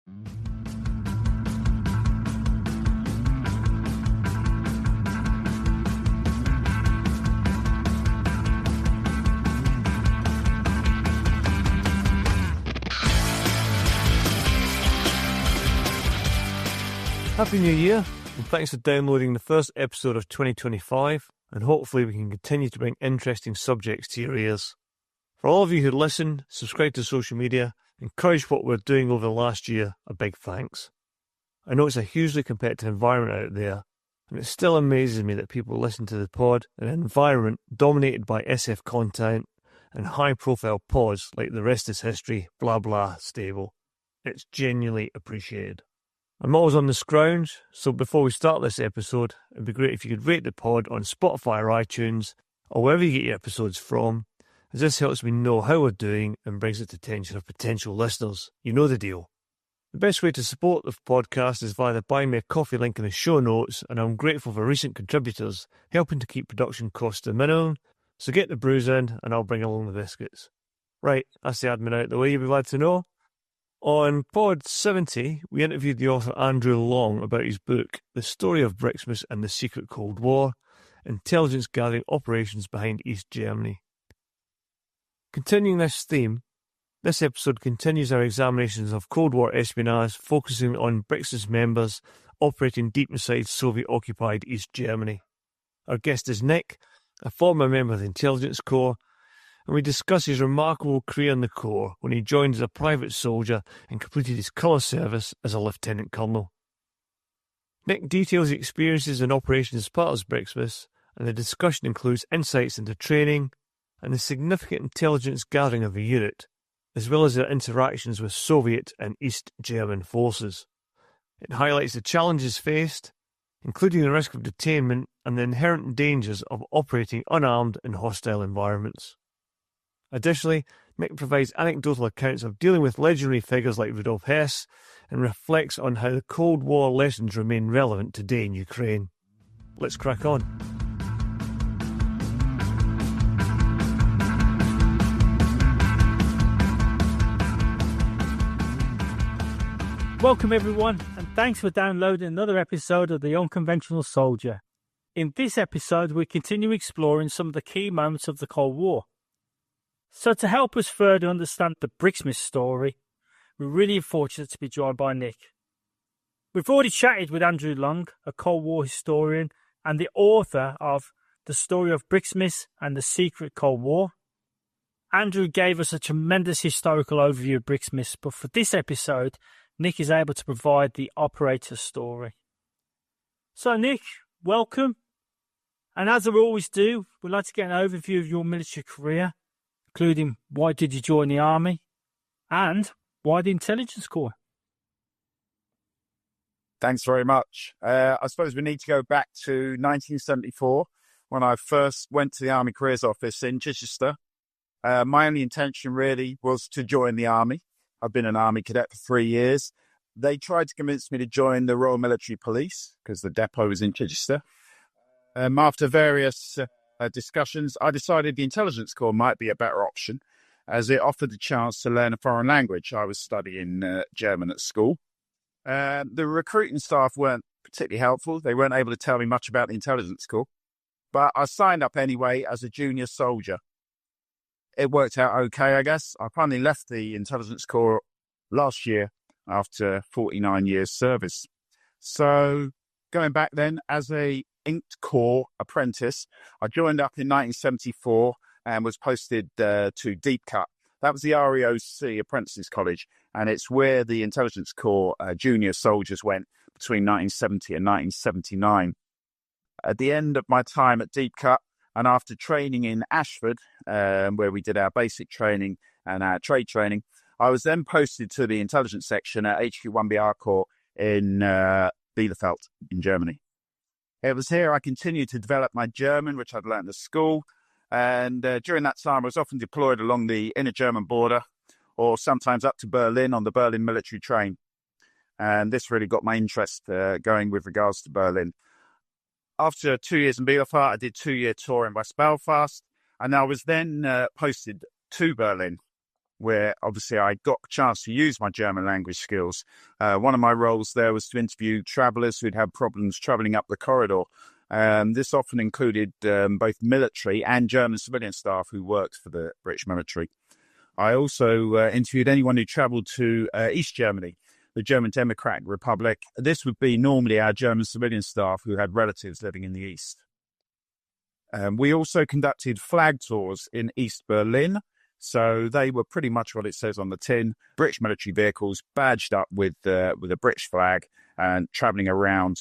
Happy New Year, and thanks for downloading the first episode of 2025, and hopefully we can continue to bring interesting subjects to your ears. For all of you who listen, subscribe to social media, encourage what we're doing over the last year, a big thanks. I know it's a hugely competitive environment out there, and it still amazes me that people listen to the pod in an environment dominated by SF content and high-profile pods like The Rest is History, blah blah stable. It's genuinely appreciated. I'm always on the scrounge, so before we start this episode, it'd be great if you could rate the pod on Spotify or iTunes, or wherever you get your episodes from, as this helps me know how we're doing and brings it to the attention of potential listeners. You know the deal. The best way to support the podcast is via the Buy Me a Coffee link in the show notes, and I'm grateful for recent contributors helping to keep production costs to a minimum, so get the brews in and I'll bring along the biscuits. Right, that's the admin out the way, you'll be glad to know. On Pod 70, we interviewed the author Andrew Long about his book, The Story of BRIXMIS and the Secret Cold War, Intelligence Gathering Operations Behind East Germany. Continuing this theme, this episode continues our examinations of Cold War espionage, focusing on BRIXMIS members operating deep inside Soviet-occupied East Germany. Our guest is Nick, a former member of the Intelligence Corps, and we discuss his remarkable career in the Corps when he joined as a private soldier and completed his colour service as a lieutenant colonel. Nick details the experiences and operations as part of BRIXMIS, and the discussion includes insights into training and the significant intelligence gathering of the unit, as well as their interactions with Soviet and East German forces. It highlights the challenges faced, including the risk of detainment and the inherent dangers of operating unarmed in hostile environments. Additionally, Nick provides anecdotal accounts of dealing with legendary figures like Rudolf Hess and reflects on how the Cold War lessons remain relevant today in Ukraine. Let's crack on. Welcome everyone, and thanks for downloading another episode of The Unconventional Soldier. In this episode, we continue exploring some of the key moments of the Cold War. So to help us further understand the BRIXMIS story, we're really fortunate to be joined by Nick. We've already chatted with Andrew Long, a Cold War historian and the author of The Story of BRIXMIS and the Secret Cold War. Andrew gave us a tremendous historical overview of BRIXMIS, but for this episode, Nick is able to provide the operator story. So Nick, welcome. And as I always do, we'd like to get an overview of your military career, including why did you join the army and why the Intelligence Corps? Thanks very much. I suppose we need to go back to 1974 when I first went to the Army Careers Office in Chichester. My only intention really was to join the army. I've been an army cadet for 3 years. They tried to convince me to join the Royal Military Police because the depot was in Chichester. After various discussions, I decided the Intelligence Corps might be a better option as it offered the chance to learn a foreign language. I was studying German at school. The recruiting staff weren't particularly helpful. They weren't able to tell me much about the Intelligence Corps, but I signed up anyway as a junior soldier. It worked out okay, I guess. I finally left the Intelligence Corps last year after 49 years service. So going back then as a Inked Corps apprentice, I joined up in 1974 and was posted to Deep Cut. That was the REOC Apprentices College, and it's where the Intelligence Corps junior soldiers went between 1970 and 1979. At the end of my time at Deep Cut, and after training in Ashford, where we did our basic training and our trade training, I was then posted to the intelligence section at HQ 1BR Corps in Bielefeld in Germany. It was here I continued to develop my German, which I'd learned at school. And during that time, I was often deployed along the inner German border or sometimes up to Berlin on the Berlin military train. And this really got my interest going with regards to Berlin. After 2 years in Bielefeld, I did 2-year tour in West Belfast. And I was then posted to Berlin. where obviously I got a chance to use my German language skills. One of my roles there was to interview travellers who'd had problems travelling up the corridor. This often included both military and German civilian staff who worked for the British military. I also interviewed anyone who travelled to East Germany, the German Democratic Republic. This would be normally our German civilian staff who had relatives living in the East. We also conducted flag tours in East Berlin. So they were pretty much what it says on the tin, British military vehicles badged up with a British flag and travelling around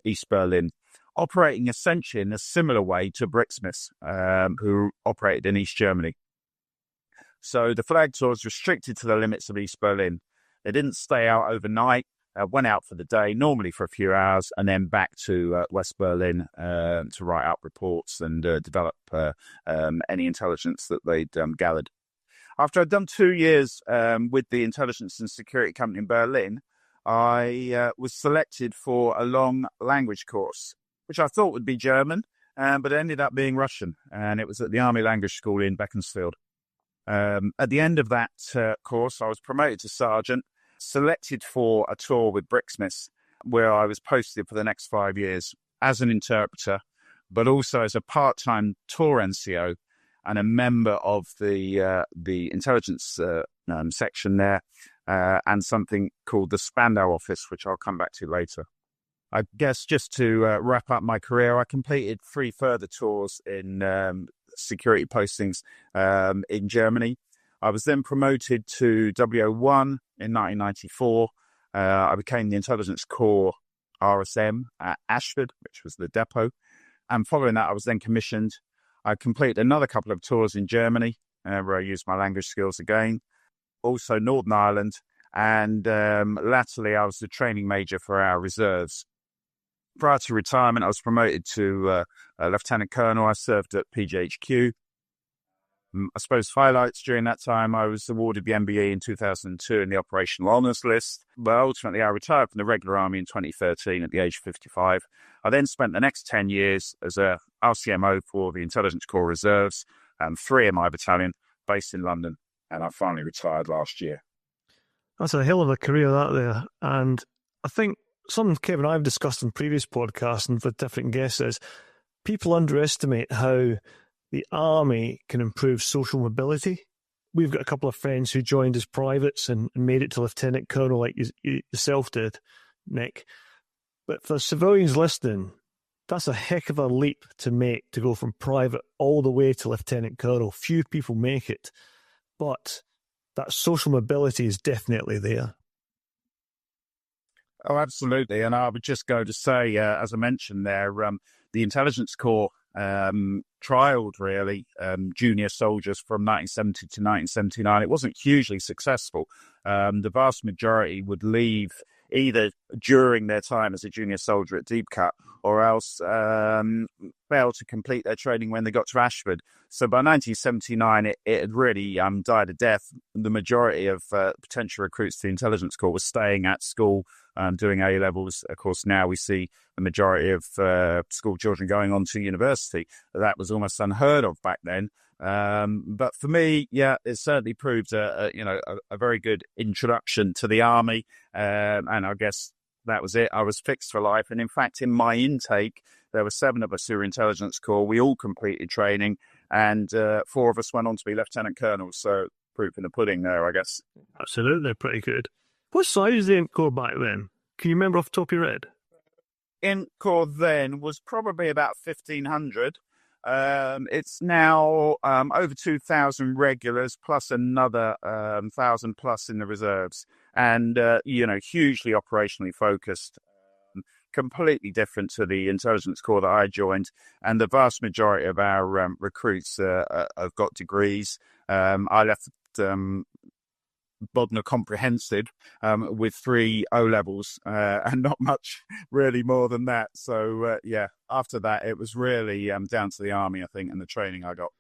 East Berlin, operating essentially in a similar way to BRIXMIS, who operated in East Germany. So the flag tours restricted to the limits of East Berlin. They didn't stay out overnight, went out for the day, normally for a few hours, and then back to West Berlin to write up reports and develop any intelligence that they'd gathered. After I'd done 2 years with the Intelligence and Security Company in Berlin, I was selected for a long language course, which I thought would be German, but it ended up being Russian, and it was at the Army Language School in Beaconsfield. At the end of that course, I was promoted to sergeant, selected for a tour with BRIXMIS, where I was posted for the next 5 years as an interpreter, but also as a part-time tour NCO and a member of the intelligence section there, and something called the Spandau office, which I'll come back to later. I guess just to wrap up my career, I completed 3 further tours in security postings in Germany. I was then promoted to WO1 in 1994. I became the Intelligence Corps RSM at Ashford, which was the depot. And following that, I was then commissioned. I completed another couple of tours in Germany, where I used my language skills again. Also Northern Ireland. And latterly, I was the training major for our reserves. Prior to retirement, I was promoted to Lieutenant Colonel. I served at PGHQ. I suppose highlights during that time, I was awarded the MBE in 2002 in the Operational Honours List. But ultimately, I retired from the regular army in 2013 at the age of 55. I then spent the next 10 years as a RCMO for the Intelligence Corps Reserves, 3 in my battalion, based in London. And I finally retired last year. That's a hell of a career, that there. And I think something Kevin and I have discussed in previous podcasts and with different guests is people underestimate how the army can improve social mobility. We've got a couple of friends who joined as privates and made it to lieutenant colonel like you yourself did, Nick. But for civilians listening, that's a heck of a leap to make, to go from private all the way to lieutenant colonel. Few people make it, but that social mobility is definitely there. Oh, absolutely. And I would just go to say, as I mentioned there, the Intelligence Corps trialled really junior soldiers from 1970 to 1979. It wasn't hugely successful. The vast majority would leave either during their time as a junior soldier at Deep Cut or else fail to complete their training when they got to Ashford. So by 1979, it had really died a death. The majority of potential recruits to the Intelligence Corps were staying at school, doing A-levels. Of course, now we see the majority of school children going on to university. That was almost unheard of back then. But for me, yeah, it certainly proved a very good introduction to the army. And I guess that was it. I was fixed for life. And in fact, in my intake, there were 7 of us who were Intelligence Corps. We all completed training, and 4 of us went on to be lieutenant colonels. So proof in the pudding there, I guess. Absolutely, pretty good. What size was the Int Corps back then? Can you remember off the top of your head? Int Corps then was probably about 1,500. It's now over 2,000 regulars plus another 1,000 plus in the reserves, and hugely operationally focused, completely different to the Intelligence Corps that I joined. And the vast majority of our recruits have got degrees. I left Bodmer Comprehensive with 3 O-levels and not much really more than that. So, after that, it was really down to the army, I think, and the training I got.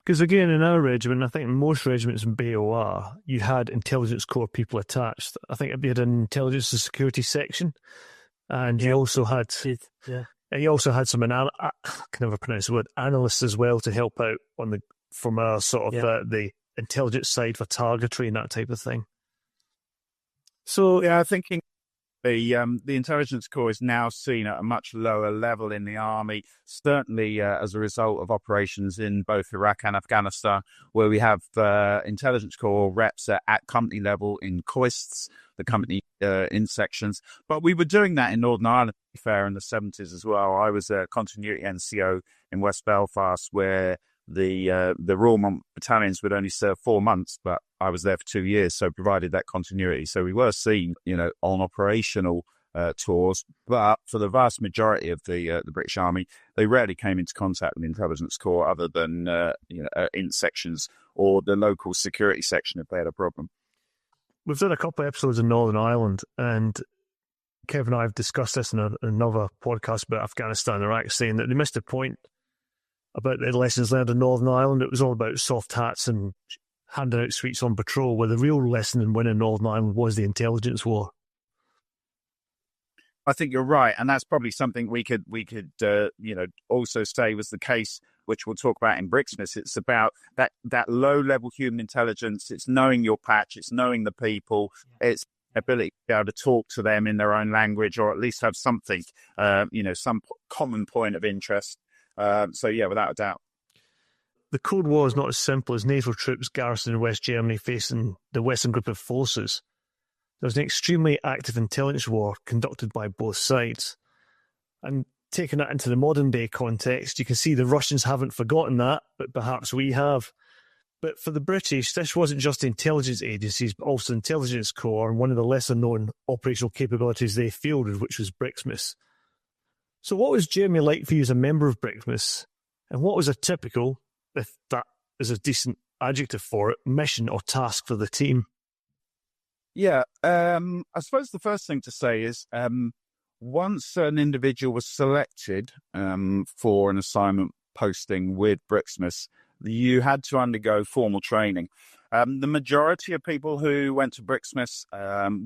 Because again, in our regiment, I think in most regiments in BOR, you had Intelligence Corps people attached. I think you had an Intelligence and Security section, and you also had and you also had some I can never pronounce the word, analysts as well to help out on from our sort of the intelligence side for targetry and that type of thing. So yeah, I think the intelligence corps is now seen at a much lower level in the army, certainly as a result of operations in both Iraq and Afghanistan, where we have intelligence corps reps at company level in COISTs, the company in sections. But we were doing that in Northern Ireland, to be fair, in the 70s as well. I was a continuity NCO in West Belfast, where the Royal Mont battalions would only serve 4 months, but I was there for 2 years, so provided that continuity. So we were seen, on operational tours, but for the vast majority of the British Army, they rarely came into contact with the intelligence corps, other than in sections or the local security section if they had a problem. We've done a couple of episodes in Northern Ireland, and Kevin and I have discussed this in another podcast about Afghanistan and Iraq, saying that they missed a point about the lessons learned in Northern Ireland. It was all about soft hats and handing out sweets on patrol, where the real lesson in winning Northern Ireland was the intelligence war. I think you're right, and that's probably something we could also say was the case, which we'll talk about in BRIXMIS. It's about that low-level human intelligence. It's knowing your patch. It's knowing the people. It's ability to be able to talk to them in their own language, or at least have something, some common point of interest. So, yeah, without a doubt. The Cold War is not as simple as NATO troops garrisoned in West Germany facing the Western group of forces. There was an extremely active intelligence war conducted by both sides. And taking that into the modern day context, you can see the Russians haven't forgotten that, but perhaps we have. But for the British, this wasn't just intelligence agencies, but also intelligence corps, and one of the lesser known operational capabilities they fielded, which was BRIXMIS. So what was Germany like for you as a member of BRIXMIS? And what was a typical, if that is a decent adjective for it, mission or task for the team? Yeah, I suppose the first thing to say is once an individual was selected for an assignment posting with BRIXMIS, you had to undergo formal training. The majority of people who went to BRIXMIS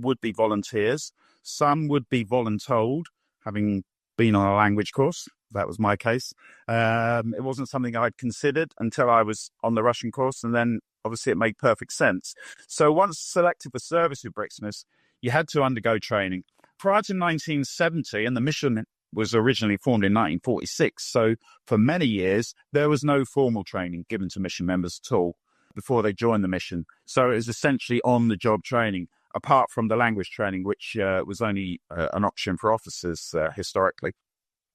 would be volunteers. Some would be voluntold, having been on a language course. That was my case. It wasn't something I'd considered until I was on the Russian course, and then obviously it made perfect sense. So once selected for service with BRIXMIS, you had to undergo training. Prior to 1970, and the mission was originally formed in 1946, so for many years, there was no formal training given to mission members at all before they joined the mission. So it was essentially on-the-job training, apart from the language training, which was only an option for officers historically.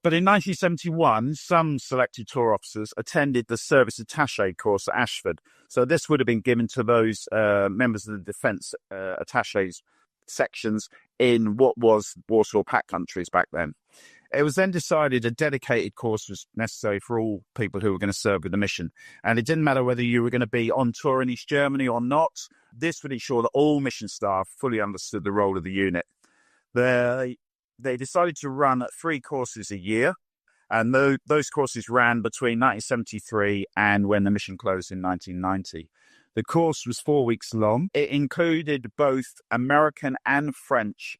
But in 1971, some selected tour officers attended the service attaché course at Ashford. So this would have been given to those members of the defence attachés sections in what was Warsaw Pact countries back then. It was then decided a dedicated course was necessary for all people who were going to serve with the mission. And it didn't matter whether you were going to be on tour in East Germany or not. This would ensure that all mission staff fully understood the role of the unit. They decided to run 3 courses a year, and those courses ran between 1973 and when the mission closed in 1990. The course was 4 weeks long. It included both American and French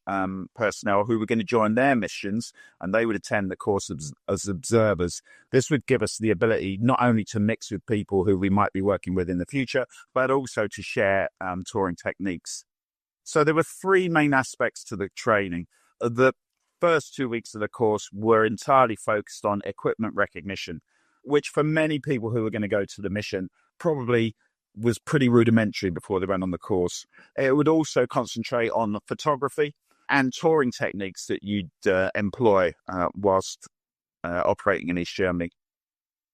personnel who were going to join their missions, and they would attend the course as observers. This would give us the ability not only to mix with people who we might be working with in the future, but also to share touring techniques. So there were 3 main aspects to the training. The first 2 weeks of the course were entirely focused on equipment recognition, which for many people who were going to go to the mission probably was pretty rudimentary before they went on the course. It would also concentrate on the photography and touring techniques that you'd employ whilst operating in East Germany.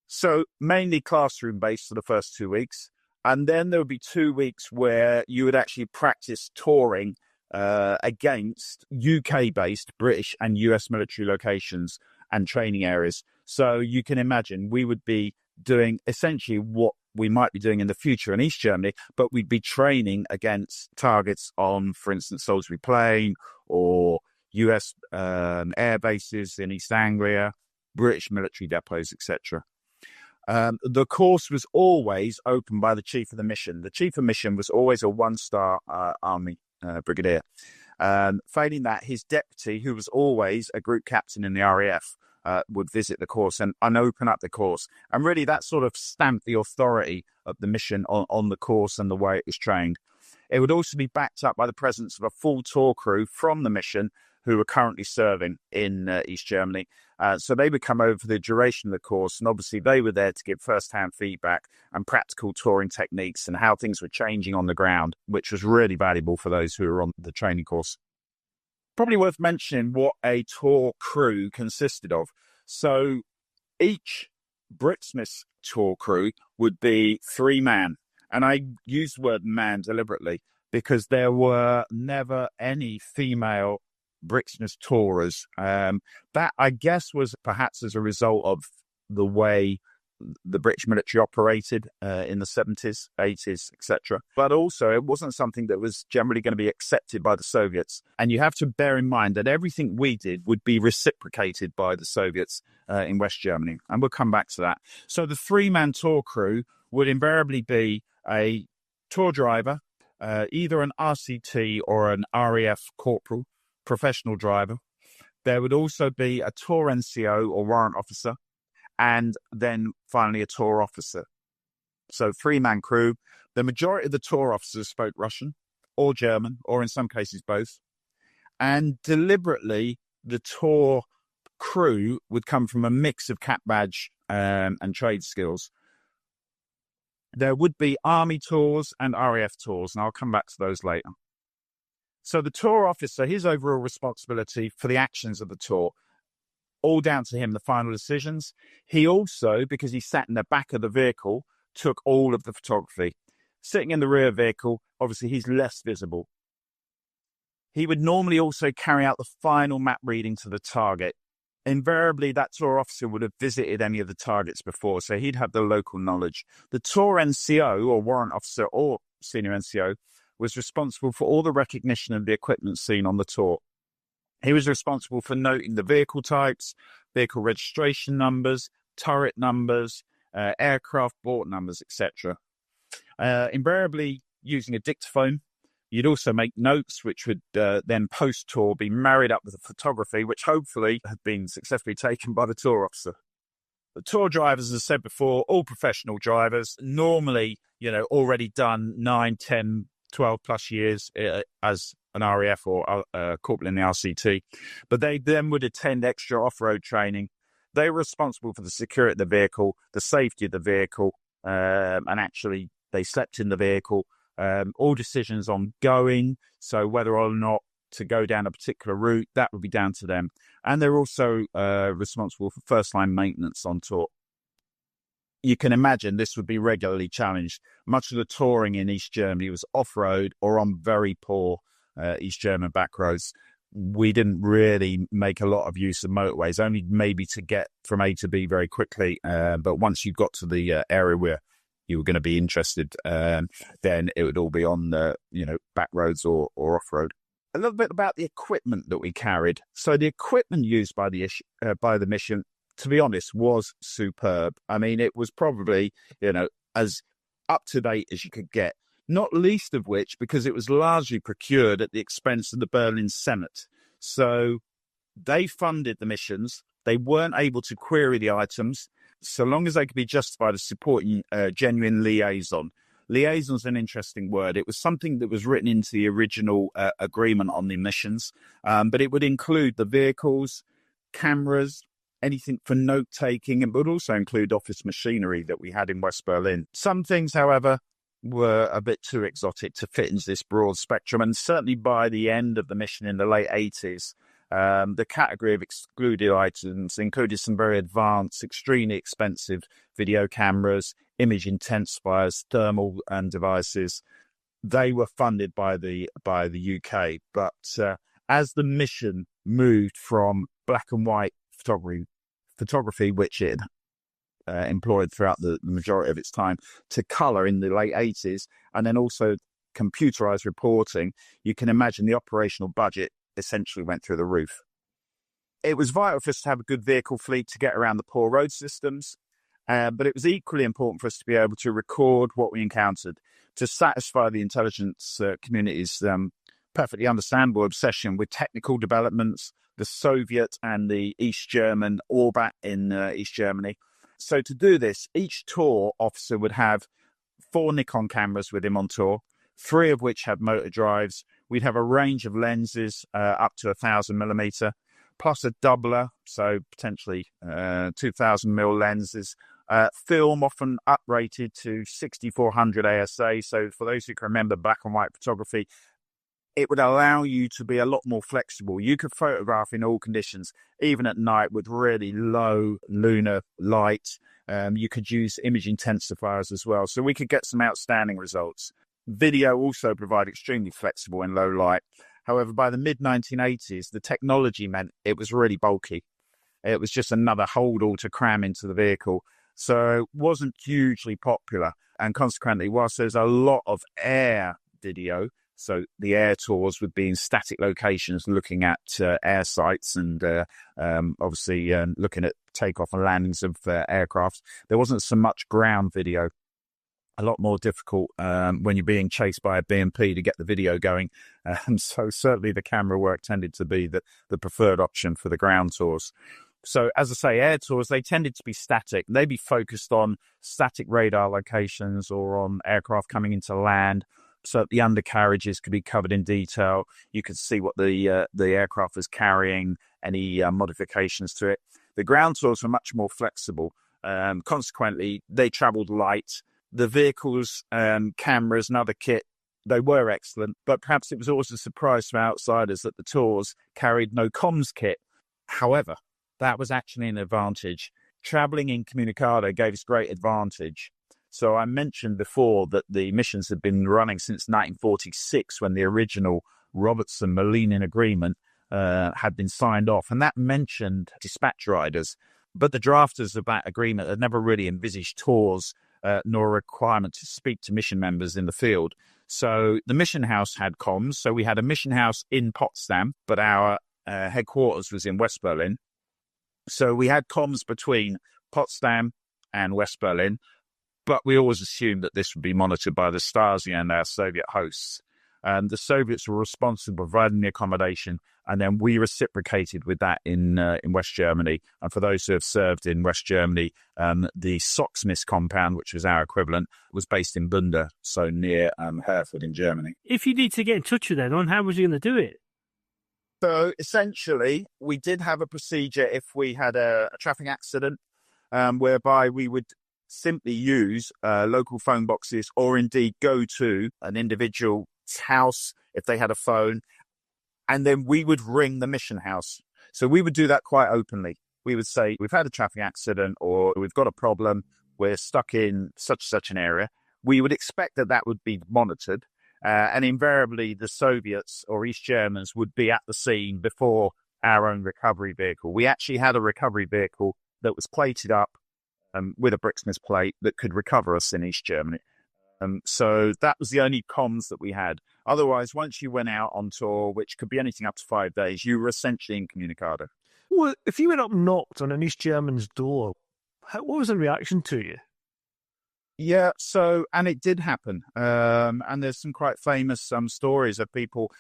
So mainly classroom based for the first 2 weeks. And then there would be 2 weeks where you would actually practice touring against UK-based British and US military locations and training areas. So you can imagine we would be doing essentially what we might be doing in the future in East Germany, but we'd be training against targets on, for instance, Salisbury Plain or US air bases in East Anglia, British military depots, etc. The course was always opened by the chief of the mission. The chief of mission was always a 1-star army brigadier. Failing that, his deputy, who was always a group captain in the RAF, would visit the course and open up the course. And really that sort of stamped the authority of the mission on the course and the way it was trained. It would also be backed up by the presence of a full tour crew from the mission who are currently serving in East Germany. So they would come over for the duration of the course, and obviously they were there to give first-hand feedback and practical touring techniques and how things were changing on the ground, which was really valuable for those who were on the training course. Probably worth mentioning what a tour crew consisted of. So each BRIXMIS tour crew would be 3 man. And I use the word man deliberately because there were never any female BRIXMIS tourers. That, I guess, was perhaps as a result of the way the British military operated in the 70s, 80s, etc. But also, it wasn't something that was generally going to be accepted by the Soviets. And you have to bear in mind that everything we did would be reciprocated by the Soviets in West Germany. And we'll come back to that. So the 3-man tour crew would invariably be a tour driver, either an RCT or an RAF corporal, professional driver. There would also be a tour NCO or warrant officer, and then finally a tour officer. So 3-man crew. The majority of the tour officers spoke Russian or German, or in some cases both. And deliberately, the tour crew would come from a mix of cap badge and trade skills. There would be army tours and RAF tours, and I'll come back to those later. So the tour officer, his overall responsibility for the actions of the tour, all down to him, the final decisions. He also, because he sat in the back of the vehicle, took all of the photography. Sitting in the rear vehicle, obviously he's less visible. He would normally also carry out the final map reading to the target. Invariably, that tour officer would have visited any of the targets before, so he'd have the local knowledge. The tour NCO, or warrant officer, or senior NCO, was responsible for all the recognition of the equipment seen on the tour. He was responsible for noting the vehicle types, vehicle registration numbers, turret numbers, aircraft bort numbers, etc. Invariably using a dictaphone. You'd also make notes, which would then post-tour be married up with the photography, which hopefully had been successfully taken by the tour officer. The tour drivers, as I said before, all professional drivers, normally, already done 9, 10, 12 plus years as an RAF or corporal in the RCT. But they then would attend extra off-road training. They were responsible for the security of the vehicle, the safety of the vehicle, and actually they slept in the vehicle. All decisions on going, so whether or not to go down a particular route, that would be down to them. And they're also responsible for first-line maintenance on tour. You can imagine this would be regularly challenged. Much of the touring in East Germany was off-road or on very poor East German back roads. We didn't really make a lot of use of motorways, only maybe to get from A to B very quickly. But once you got to the area where you were going to be interested, then it would all be on back roads or off-road. A little bit about the equipment that we carried. So the equipment used by the mission, to be honest, was superb. I mean, it was probably, as up-to-date as you could get, not least of which because it was largely procured at the expense of the Berlin Senate. So they funded the missions. They weren't able to query the items so long as they could be justified as supporting genuine liaison. Liaison is an interesting word. It was something that was written into the original agreement on the missions, but it would include the vehicles, cameras, anything for note-taking, and would also include office machinery that we had in West Berlin. Some things, however, were a bit too exotic to fit into this broad spectrum, and certainly by the end of the mission in the late 80s, the category of excluded items included some very advanced, extremely expensive video cameras, image intensifiers, thermal devices. They were funded by the UK, but as the mission moved from black and white photography, which it employed throughout the majority of its time, to colour in the late 80s, and then also computerised reporting, you can imagine the operational budget essentially went through the roof. It was vital for us to have a good vehicle fleet to get around the poor road systems, but it was equally important for us to be able to record what we encountered, to satisfy the intelligence community's perfectly understandable obsession with technical developments, the Soviet and the East German orbit in East Germany. So to do this, each tour officer would have 4 Nikon cameras with him on tour, 3 of which had motor drives. We'd have a range of lenses up to 1,000mm, plus a doubler, so potentially 2,000mm lenses. Film often uprated to 6400 ASA. So for those who can remember black and white photography, it would allow you to be a lot more flexible. You could photograph in all conditions, even at night with really low lunar light. You could use image intensifiers as well. So we could get some outstanding results. Video also provided extremely flexible in low light. However, by the mid-1980s, the technology meant it was really bulky. It was just another holdall to cram into the vehicle. So it wasn't hugely popular. And consequently, whilst there's a lot of air video, so the air tours would be in static locations looking at air sites and obviously looking at takeoff and landings of aircraft, there wasn't so much ground video. A lot more difficult when you're being chased by a BMP to get the video going. So certainly the camera work tended to be the preferred option for the ground tours. So as I say, air tours, they tended to be static. They'd be focused on static radar locations or on aircraft coming into land. So the undercarriages could be covered in detail. You could see what the aircraft was carrying, any modifications to it. The ground tours were much more flexible. Consequently, they traveled light. The vehicles, cameras and other kit, they were excellent, but perhaps it was also a surprise to outsiders that the tours carried no comms kit. However, that was actually an advantage. Traveling in Communicado gave us great advantage. So I mentioned before that the missions had been running since 1946 when the original Robertson-Malinin agreement had been signed off, and that mentioned dispatch riders. But the drafters of that agreement had never really envisaged tours nor a requirement to speak to mission members in the field. So the mission house had comms. So we had a mission house in Potsdam, but our headquarters was in West Berlin. So we had comms between Potsdam and West Berlin, but we always assumed that this would be monitored by the Stasi and our Soviet hosts. The Soviets were responsible for providing the accommodation, and then we reciprocated with that in West Germany. And for those who have served in West Germany, the BRIXMIS compound, which was our equivalent, was based in Bunda, so near Herford in Germany. If you need to get in touch with anyone, how was you going to do it? So essentially, we did have a procedure if we had a traffic accident, whereby we would simply use local phone boxes or indeed go to an individual's house if they had a phone, and then we would ring the mission house. So we would do that quite openly. We would say, we've had a traffic accident or we've got a problem, we're stuck in such an area. We would expect that would be monitored. And invariably, the Soviets or East Germans would be at the scene before our own recovery vehicle. We actually had a recovery vehicle that was plated up with a BRIXMIS plate that could recover us in East Germany. So that was the only comms that we had. Otherwise, once you went out on tour, which could be anything up to 5 days, you were essentially incommunicado. Well, if you went up and knocked on an East German's door, what was the reaction to you? Yeah, so, and it did happen. And there's some quite famous stories of people,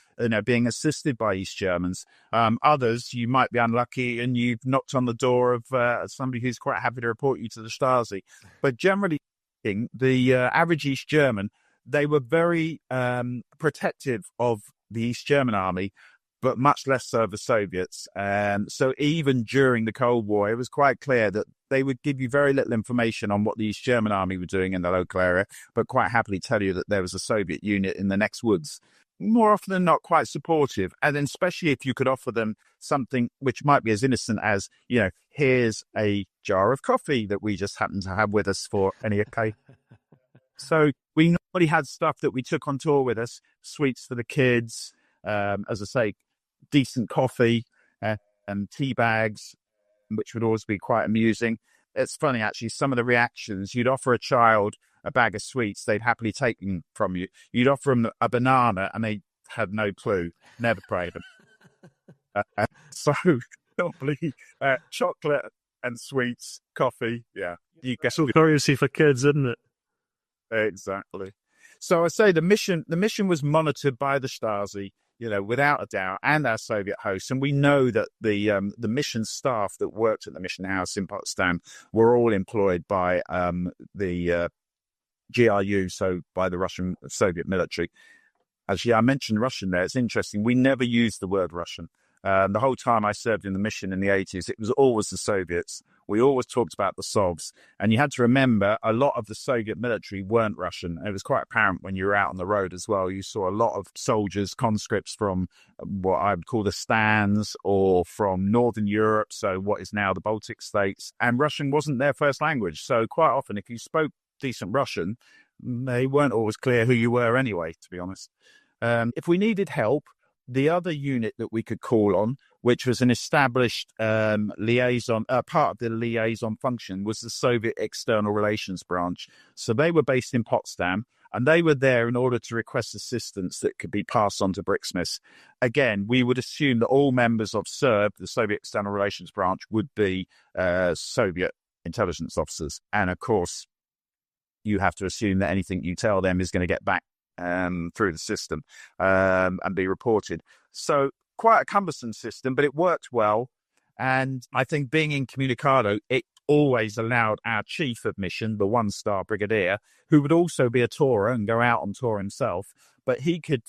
being assisted by East Germans. Others, you might be unlucky and you've knocked on the door of somebody who's quite happy to report you to the Stasi. But generally speaking, the average East German, they were very protective of the East German army, but much less so the Soviets. So even during the Cold War, it was quite clear that they would give you very little information on what the East German army were doing in the local area, but quite happily tell you that there was a Soviet unit in the next woods. More often than not, quite supportive. And then especially if you could offer them something which might be as innocent as, here's a jar of coffee that we just happen to have with us for any occasion. So we normally had stuff that we took on tour with us, sweets for the kids, as I say, decent coffee and tea bags, which would always be quite amusing. It's funny, actually, some of the reactions. You'd offer a child a bag of sweets, they'd happily take them from you. You'd offer them a banana, and they had no clue, never prayed them. So, normally, chocolate and sweets, coffee, yeah. You get So currency for kids, isn't it? Exactly. So I say the mission was monitored by the Stasi. without a doubt, and our Soviet hosts. And we know that the mission staff that worked at the mission house in Potsdam were all employed by the GRU, so by the Russian Soviet military. Actually, I mentioned Russian there. It's interesting. We never used the word Russian. The whole time I served in the mission in the 80s, it was always the Soviets. We always talked about the Sovs. And you had to remember, a lot of the Soviet military weren't Russian. It was quite apparent when you were out on the road as well. You saw a lot of soldiers, conscripts from what I would call the stands, or from Northern Europe, so what is now the Baltic states. And Russian wasn't their first language. So quite often, if you spoke decent Russian, they weren't always clear who you were anyway, to be honest. If we needed help, the other unit that we could call on, which was an established liaison, part of the liaison function, was the Soviet External Relations Branch. So they were based in Potsdam, and they were there in order to request assistance that could be passed on to BRIXMIS. Again, we would assume that all members of SERB, the Soviet External Relations Branch, would be Soviet intelligence officers. And of course, you have to assume that anything you tell them is going to get back through the system and be reported. So quite a cumbersome system, but it worked well. And I think being incommunicado, it always allowed our chief of mission, the one-star brigadier, who would also be a tourer and go out on tour himself, but he could,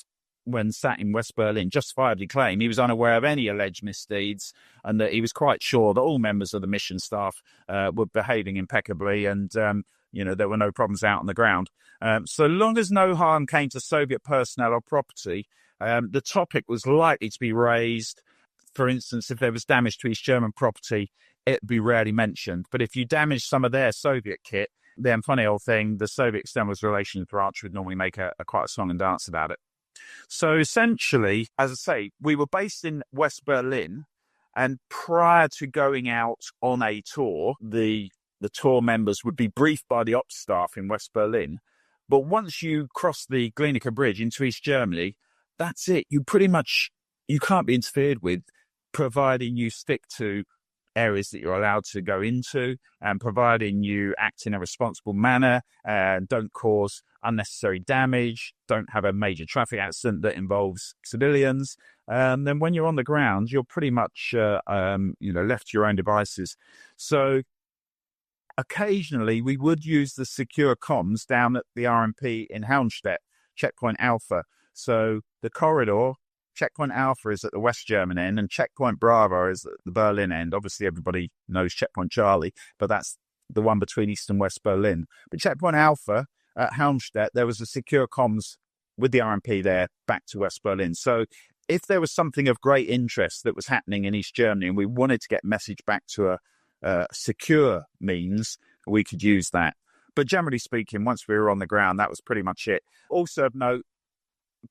when sat in West Berlin, justifiably claim he was unaware of any alleged misdeeds, and that he was quite sure that all members of the mission staff were behaving impeccably, and there were no problems out on the ground. So long as no harm came to Soviet personnel or property, the topic was likely to be raised. For instance, if there was damage to East German property, it'd be rarely mentioned. But if you damaged some of their Soviet kit, then funny old thing, the Soviet External Relations Branch would normally make a quite a song and dance about it. So essentially, as I say, we were based in West Berlin, and prior to going out on a tour, the tour members would be briefed by the ops staff in West Berlin. But once you cross the Glienicke Bridge into East Germany, that's it. You can't be interfered with, providing you stick to areas that you're allowed to go into, and providing you act in a responsible manner and don't cause unnecessary damage, don't have a major traffic accident that involves civilians. Then when you're on the ground, you're pretty much left to your own devices. So occasionally we would use the secure comms down at the RMP in Helmstedt, Checkpoint Alpha. So the corridor, Checkpoint Alpha is at the West German end, and Checkpoint Bravo is at the Berlin end. Obviously, everybody knows Checkpoint Charlie, but that's the one between East and West Berlin. But Checkpoint Alpha at Helmstedt, there was a secure comms with the RMP there back to West Berlin. So if there was something of great interest that was happening in East Germany and we wanted to get message back to a secure means, we could use that. But generally speaking, once we were on the ground, that was pretty much it. Also of note,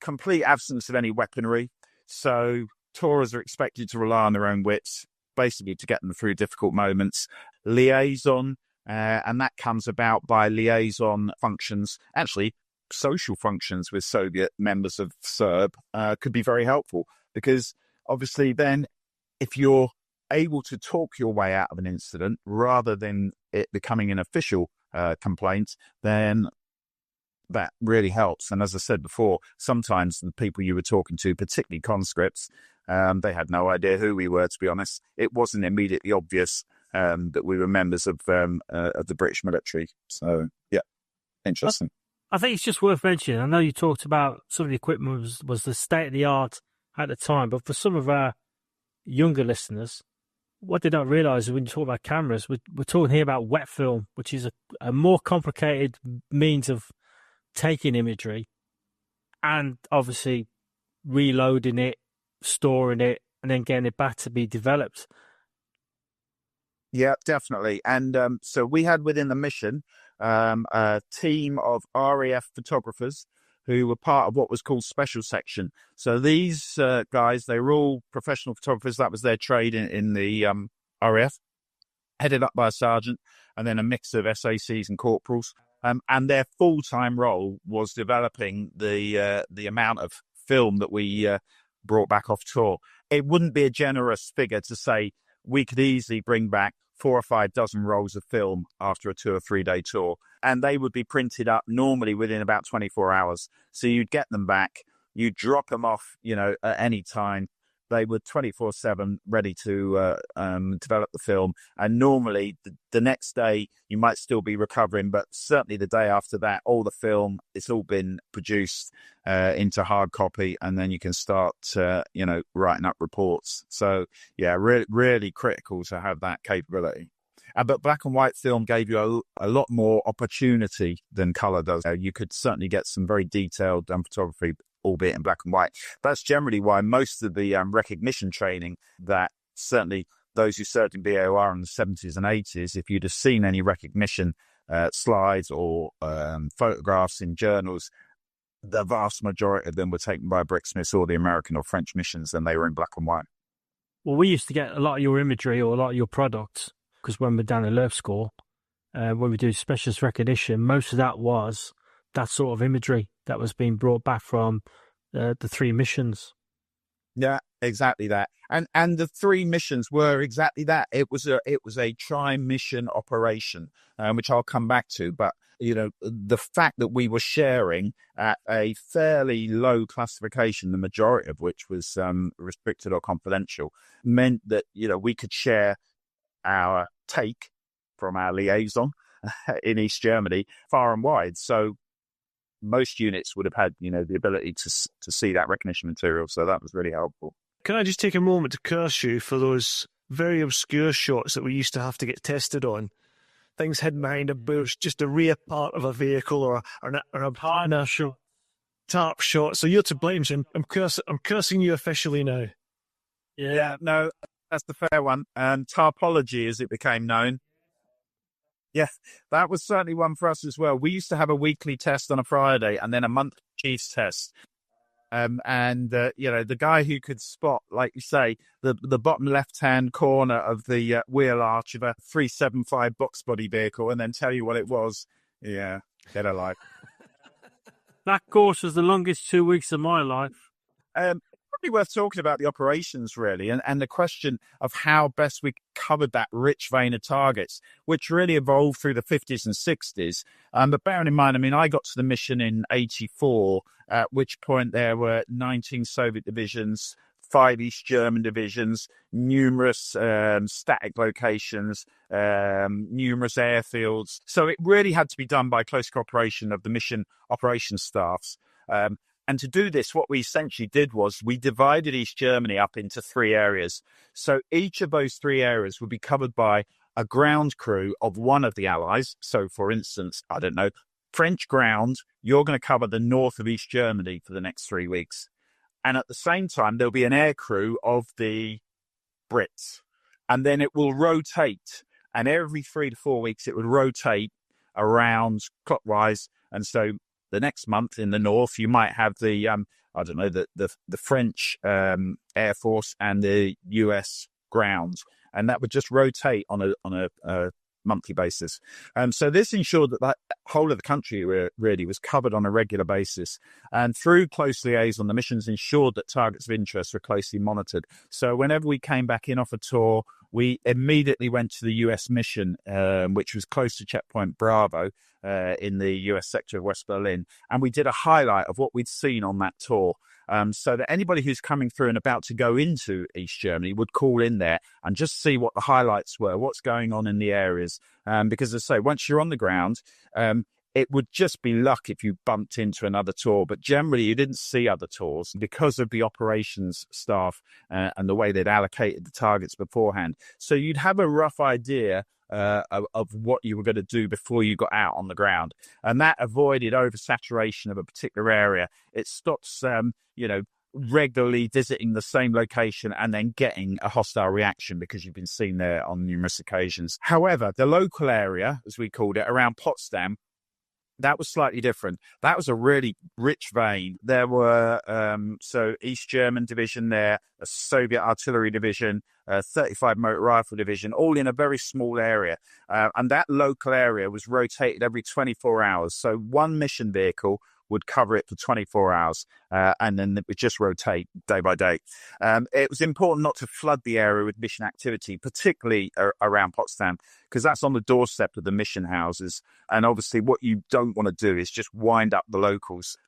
complete absence of any weaponry. So tourers are expected to rely on their own wits, basically to get them through difficult moments. Liaison, and that comes about by liaison functions. Actually, social functions with Soviet members of SERB could be very helpful, because obviously then if you're able to talk your way out of an incident rather than it becoming an official complaint, then that really helps. And as I said before, sometimes the people you were talking to, particularly conscripts, they had no idea who we were, to be honest. It wasn't immediately obvious that we were members of the British military. So, yeah, interesting. I think it's just worth mentioning. I know you talked about some of the equipment was the state-of-the-art at the time, but for some of our younger listeners, what they don't realise is when you talk about cameras, we're talking here about wet film, which is a more complicated means of taking imagery and obviously reloading it, storing it, and then getting it back to be developed. Yeah, definitely. And so we had within the mission a team of RAF photographers who were part of what was called Special Section. So these guys, they were all professional photographers. That was their trade in the RAF, headed up by a sergeant, and then a mix of SACs and corporals. And their full-time role was developing the amount of film that we brought back off tour. It wouldn't be a generous figure to say we could easily bring back 4 or 5 dozen rolls of film after a 2 or 3 day tour. And they would be printed up normally within about 24 hours. So you'd get them back. You drop them off, at any time. They were 24/7 ready to develop the film. And normally the next day you might still be recovering, but certainly the day after that, all the film, it's all been produced into hard copy, and then you can start, writing up reports. So yeah, really, really critical to have that capability. But black and white film gave you a lot more opportunity than color does. You could certainly get some very detailed photography, albeit in black and white. That's generally why most of the recognition training that certainly those who served in BAOR in the 70s and 80s, if you'd have seen any recognition slides or photographs in journals, the vast majority of them were taken by BRIXMIS or the American or French missions, and they were in black and white. Well, we used to get a lot of your imagery or a lot of your products, because when we're down at Lerf School, when we do specialist recognition, most of that was that sort of imagery that was being brought back from the 3 missions. Yeah, exactly that. And the 3 missions were exactly that. It was a tri-mission operation, which I'll come back to. But the fact that we were sharing at a fairly low classification, the majority of which was restricted or confidential, meant that we could share our take from our liaison in East Germany far and wide. So most units would have had, the ability to see that recognition material. So that was really helpful. Can I just take a moment to curse you for those very obscure shots that we used to have to get tested on? Things hidden behind a bush, just a rear part of a vehicle or a partner shot, tarp shot. So you're to blame. So I'm cursing you officially now. Yeah, no, that's the fair one. And tarpology, as it became known. Yeah, that was certainly one for us as well. We used to have a weekly test on a Friday and then a monthly chief's test. The guy who could spot, like you say, the bottom left-hand corner of the wheel arch of a 375 box body vehicle and then tell you what it was. Yeah, get a life. That course was the longest 2 weeks of my life. Probably worth talking about the operations, really, and the question of how best we covered that rich vein of targets, which really evolved through the 50s and 60s. But bearing in mind, I got to the mission in 84, at which point there were 19 Soviet divisions, 5 East German divisions, numerous static locations, numerous airfields. So it really had to be done by close cooperation of the mission operations staffs. And to do this, what we essentially did was we divided East Germany up into 3 areas. So each of those 3 areas would be covered by a ground crew of one of the allies. So, for instance, I don't know, French ground, you're going to cover the north of East Germany for the next 3 weeks. And at the same time, there'll be an air crew of the Brits. And then it will rotate. And every 3 to 4 weeks, it would rotate around clockwise. And so the next month in the north, you might have the French Air Force and the US ground, and that would just rotate on a monthly basis. So this ensured that whole of the country really was covered on a regular basis. And through close liaison, the missions ensured that targets of interest were closely monitored. So whenever we came back in off a tour, we immediately went to the US mission, which was close to Checkpoint Bravo in the US sector of West Berlin. And we did a highlight of what we'd seen on that tour. So that anybody who's coming through and about to go into East Germany would call in there and just see what the highlights were, what's going on in the areas. Because as I say, once you're on the ground, it would just be luck if you bumped into another tour. But generally, you didn't see other tours because of the operations staff and the way they'd allocated the targets beforehand. So you'd have a rough idea of what you were going to do before you got out on the ground. And that avoided oversaturation of a particular area. It stops, regularly visiting the same location and then getting a hostile reaction because you've been seen there on numerous occasions. However, the local area, as we called it, around Potsdam, that was slightly different. That was a really rich vein. There were, East German division there, a Soviet artillery division, a 35 motor rifle division, all in a very small area. And that local area was rotated every 24 hours. So one mission vehicle would cover it for 24 hours, and then it would just rotate day by day. It was important not to flood the area with mission activity, particularly around Potsdam, because that's on the doorstep of the mission houses. And obviously what you don't want to do is just wind up the locals.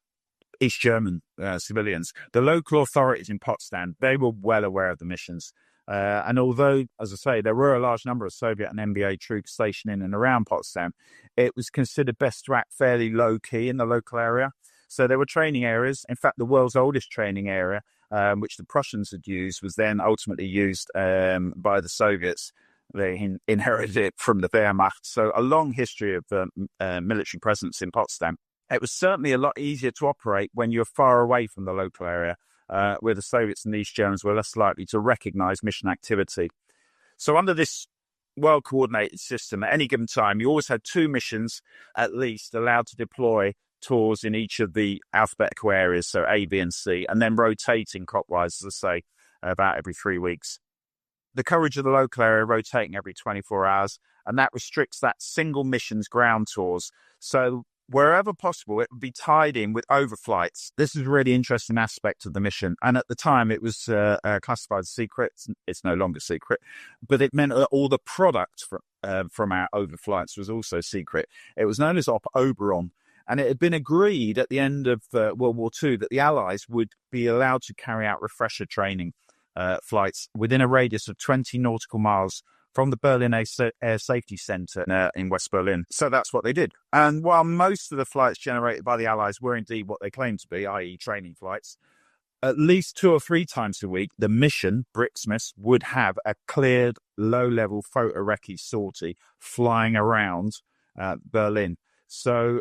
East German civilians. The local authorities in Potsdam, they were well aware of the missions. And although, as I say, there were a large number of Soviet and NBA troops stationed in and around Potsdam, it was considered best to act fairly low-key in the local area. So there were training areas. In fact, the world's oldest training area, which the Prussians had used, was then ultimately used by the Soviets. They inherited it from the Wehrmacht. So a long history of military presence in Potsdam. It was certainly a lot easier to operate when you're far away from the local area, where the Soviets and the East Germans were less likely to recognize mission activity. So under this well-coordinated system, at any given time, you always had 2 missions at least allowed to deploy tours in each of the alphabetical areas, so A, B, and C, and then rotating clockwise, as I say, about every 3 weeks. The coverage of the local area rotating every 24 hours, and that restricts that single mission's ground tours. So wherever possible, it would be tied in with overflights. This is a really interesting aspect of the mission. And at the time, it was classified as secret. It's no longer secret. But it meant that all the product from our overflights was also secret. It was known as Op Oberon. And it had been agreed at the end of World War II that the Allies would be allowed to carry out refresher training flights within a radius of 20 nautical miles from the Berlin Air Safety Center in West Berlin. So that's what they did. And while most of the flights generated by the Allies were indeed what they claimed to be, i.e. training flights, at least 2 or 3 times a week, the mission, BRIXMIS, would have a cleared low-level photo recce sortie flying around Berlin. So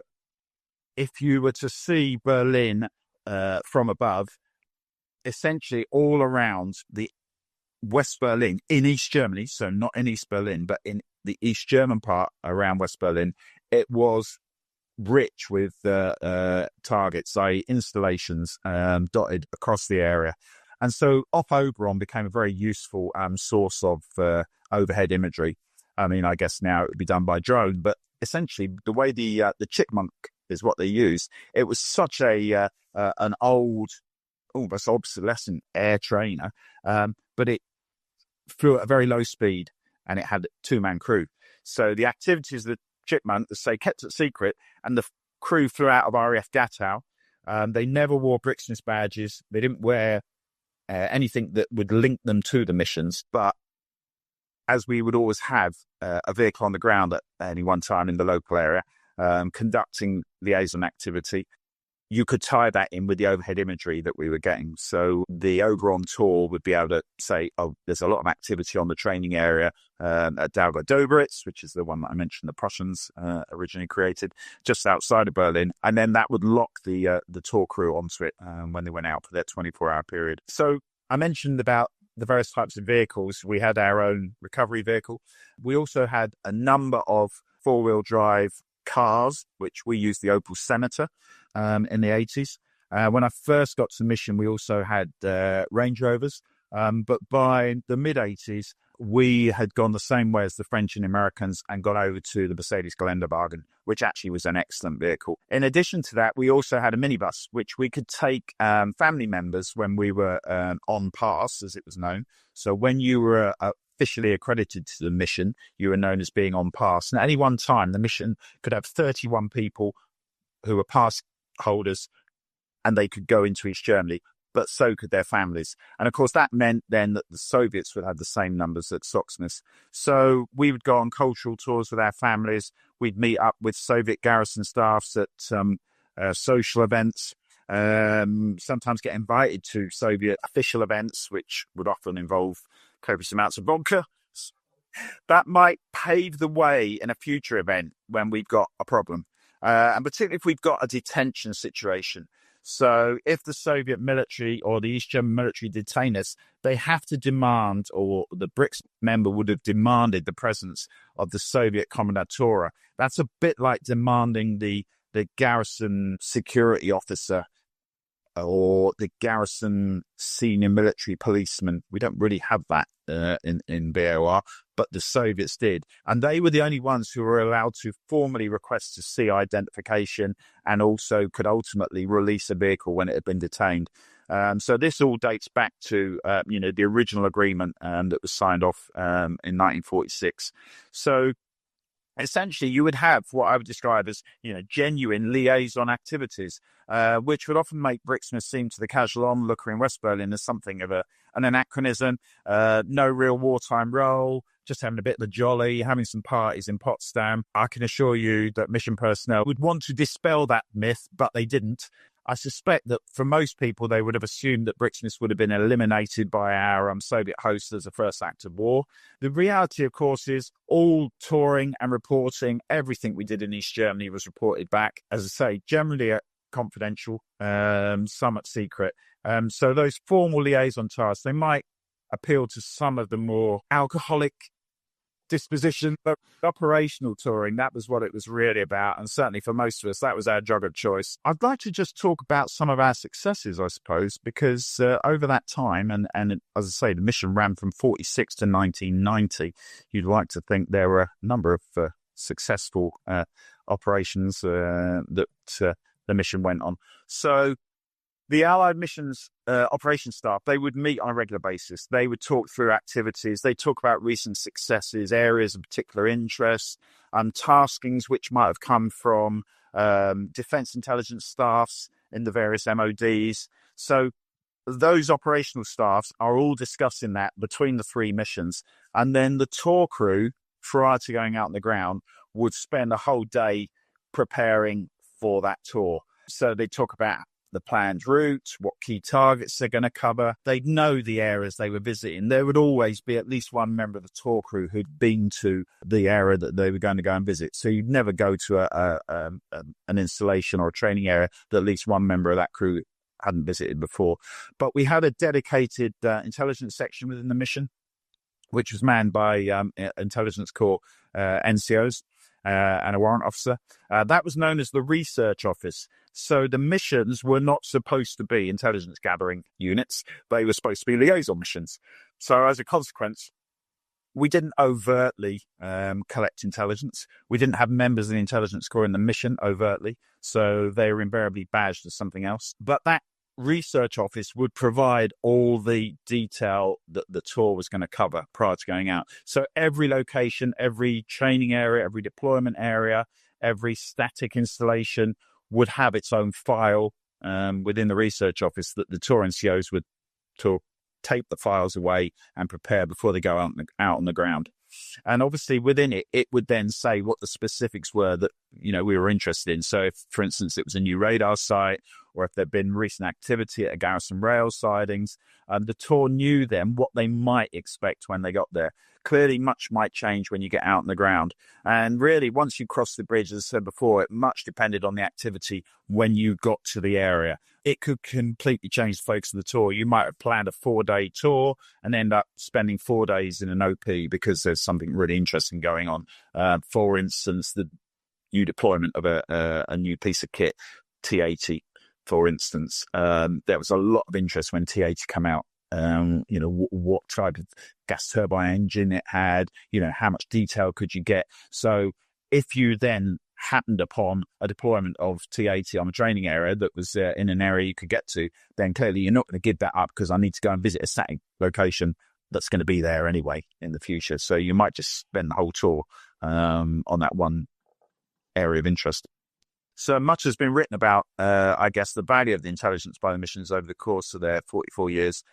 if you were to see Berlin from above, essentially all around the West Berlin in East Germany, so not in East Berlin, but in the East German part around West Berlin, it was rich with targets, i.e. installations dotted across the area. And so Op Oberon became a very useful source of overhead imagery. I mean, I guess now it would be done by drone, but essentially the way the chipmunk is what they use, it was such an old, almost obsolescent air trainer, but it flew at a very low speed and it had a 2-man crew. So the activities of the chipmunk, as say, kept it secret, and the crew flew out of RAF Gatow. They never wore BRIXMIS badges. They didn't wear anything that would link them to the missions. But as we would always have a vehicle on the ground at any one time in the local area, conducting liaison activity, you could tie that in with the overhead imagery that we were getting. So the Oberon tour would be able to say, oh, there's a lot of activity on the training area at Dahlgau-Dobritz, which is the one that I mentioned the Prussians originally created, just outside of Berlin. And then that would lock the tour crew onto it when they went out for their 24-hour period. So I mentioned about the various types of vehicles. We had our own recovery vehicle. We also had a number of 4-wheel drive cars, which we used the Opel Senator in the 80s. When I first got to the mission, we also had Range Rovers. But by the mid-80s, we had gone the same way as the French and Americans and got over to the Mercedes Geländewagen, which actually was an excellent vehicle. In addition to that, we also had a minibus, which we could take family members when we were on pass, as it was known. So when you were officially accredited to the mission, you were known as being on pass. And at any one time, the mission could have 31 people who were pass holders, and they could go into East Germany, but so could their families. And of course, that meant then that the Soviets would have the same numbers at SOXMIS. So we would go on cultural tours with our families. We'd meet up with Soviet garrison staffs at social events, sometimes get invited to Soviet official events, which would often involve copious amounts of vodka. That might pave the way in a future event when we've got a problem. And particularly if we've got a detention situation. So if the Soviet military or the East German military detain us, they have to demand, or the BRICS member would have demanded, the presence of the Soviet Kommandantura. That's a bit like demanding the garrison security officer or the garrison senior military policeman. We don't really have that in BOR, but the Soviets did. And they were the only ones who were allowed to formally request to see identification and also could ultimately release a vehicle when it had been detained. So this all dates back to, the original agreement that was signed off in 1946. So essentially you would have what I would describe as, genuine liaison activities, which would often make BRIXMIS seem to the casual onlooker in West Berlin as something of an anachronism, no real wartime role, just having a bit of the jolly, having some parties in Potsdam. I can assure you that mission personnel would want to dispel that myth, but they didn't. I suspect that for most people, they would have assumed that BRIXMIS would have been eliminated by our Soviet hosts as a first act of war. The reality, of course, is all touring and reporting, everything we did in East Germany was reported back, as I say, generally confidential, somewhat secret. So those formal liaison tasks, they might appeal to some of the more alcoholic disposition, but operational touring, that was what it was really about. And certainly for most of us, that was our job of choice. I'd like to just talk about some of our successes, I suppose, because over that time, and as I say, the mission ran from 46 to 1990, you'd like to think there were a number of successful operations that the mission went on. So the Allied missions operations staff, they would meet on a regular basis. They would talk through activities. They talk about recent successes, areas of particular interest, taskings which might have come from defense intelligence staffs in the various MODs. So those operational staffs are all discussing that between the three missions. And then the tour crew, prior to going out on the ground, would spend a whole day preparing for that tour. So they talk about the planned route, what key targets they're going to cover. They'd know the areas they were visiting. There would always be at least one member of the tour crew who'd been to the area that they were going to go and visit. So you'd never go to an installation or a training area that at least one member of that crew hadn't visited before. But we had a dedicated intelligence section within the mission, which was manned by Intelligence Corps NCOs and a warrant officer. That was known as the research office. So the missions were not supposed to be intelligence gathering units. They were supposed to be liaison missions. So as a consequence, we didn't overtly collect intelligence. We didn't have members of the intelligence corps in the mission overtly. So they were invariably badged as something else. But that research office would provide all the detail that the tour was going to cover prior to going out. So every location, every training area, every deployment area, every static installation would have its own file within the research office that the tour NCOs would tape the files away and prepare before they go out on the ground. And obviously within it, it would then say what the specifics were that, we were interested in. So if, for instance, it was a new radar site, or if there'd been recent activity at a garrison rail sidings, the tour knew then what they might expect when they got there. Clearly, much might change when you get out on the ground. And really, once you cross the bridge, as I said before, it much depended on the activity when you got to the area. It could completely change the focus of the tour. You might have planned a 4-day tour and end up spending 4 days in an OP because there's something really interesting going on. For instance, the new deployment of a new piece of kit, T-80, for instance. There was a lot of interest when T-80 came out. What type of gas turbine engine it had, how much detail could you get? So if you then happened upon a deployment of T-80 on a training area that was in an area you could get to, then clearly you're not going to give that up because I need to go and visit a static location that's going to be there anyway in the future. So you might just spend the whole tour on that one area of interest. So much has been written about, I guess, the value of the intelligence by the missions over the course of their 44 years.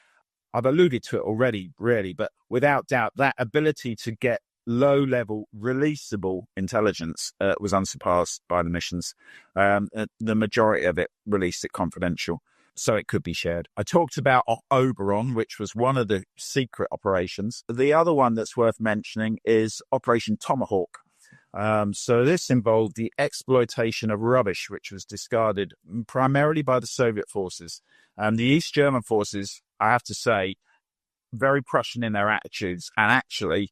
I've alluded to it already, really, but without doubt, that ability to get low-level, releasable intelligence was unsurpassed by the missions. The majority of it released it confidential, so it could be shared. I talked about Oberon, which was one of the secret operations. The other one that's worth mentioning is Operation Tomahawk. So this involved the exploitation of rubbish, which was discarded primarily by the Soviet forces. The East German forces, I have to say, very Prussian in their attitudes, and actually,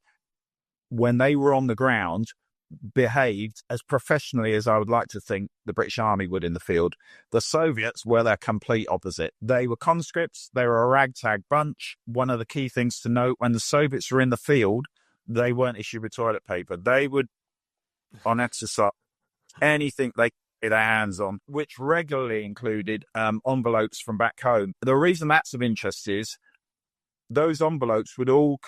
when they were on the ground, behaved as professionally as I would like to think the British Army would in the field. The Soviets were their complete opposite. They were conscripts, they were a ragtag bunch. One of the key things to note, when the Soviets were in the field, they weren't issued with toilet paper. They would, on exercise, anything they get their hands on, which regularly included envelopes from back home. The reason that's of interest is those envelopes would all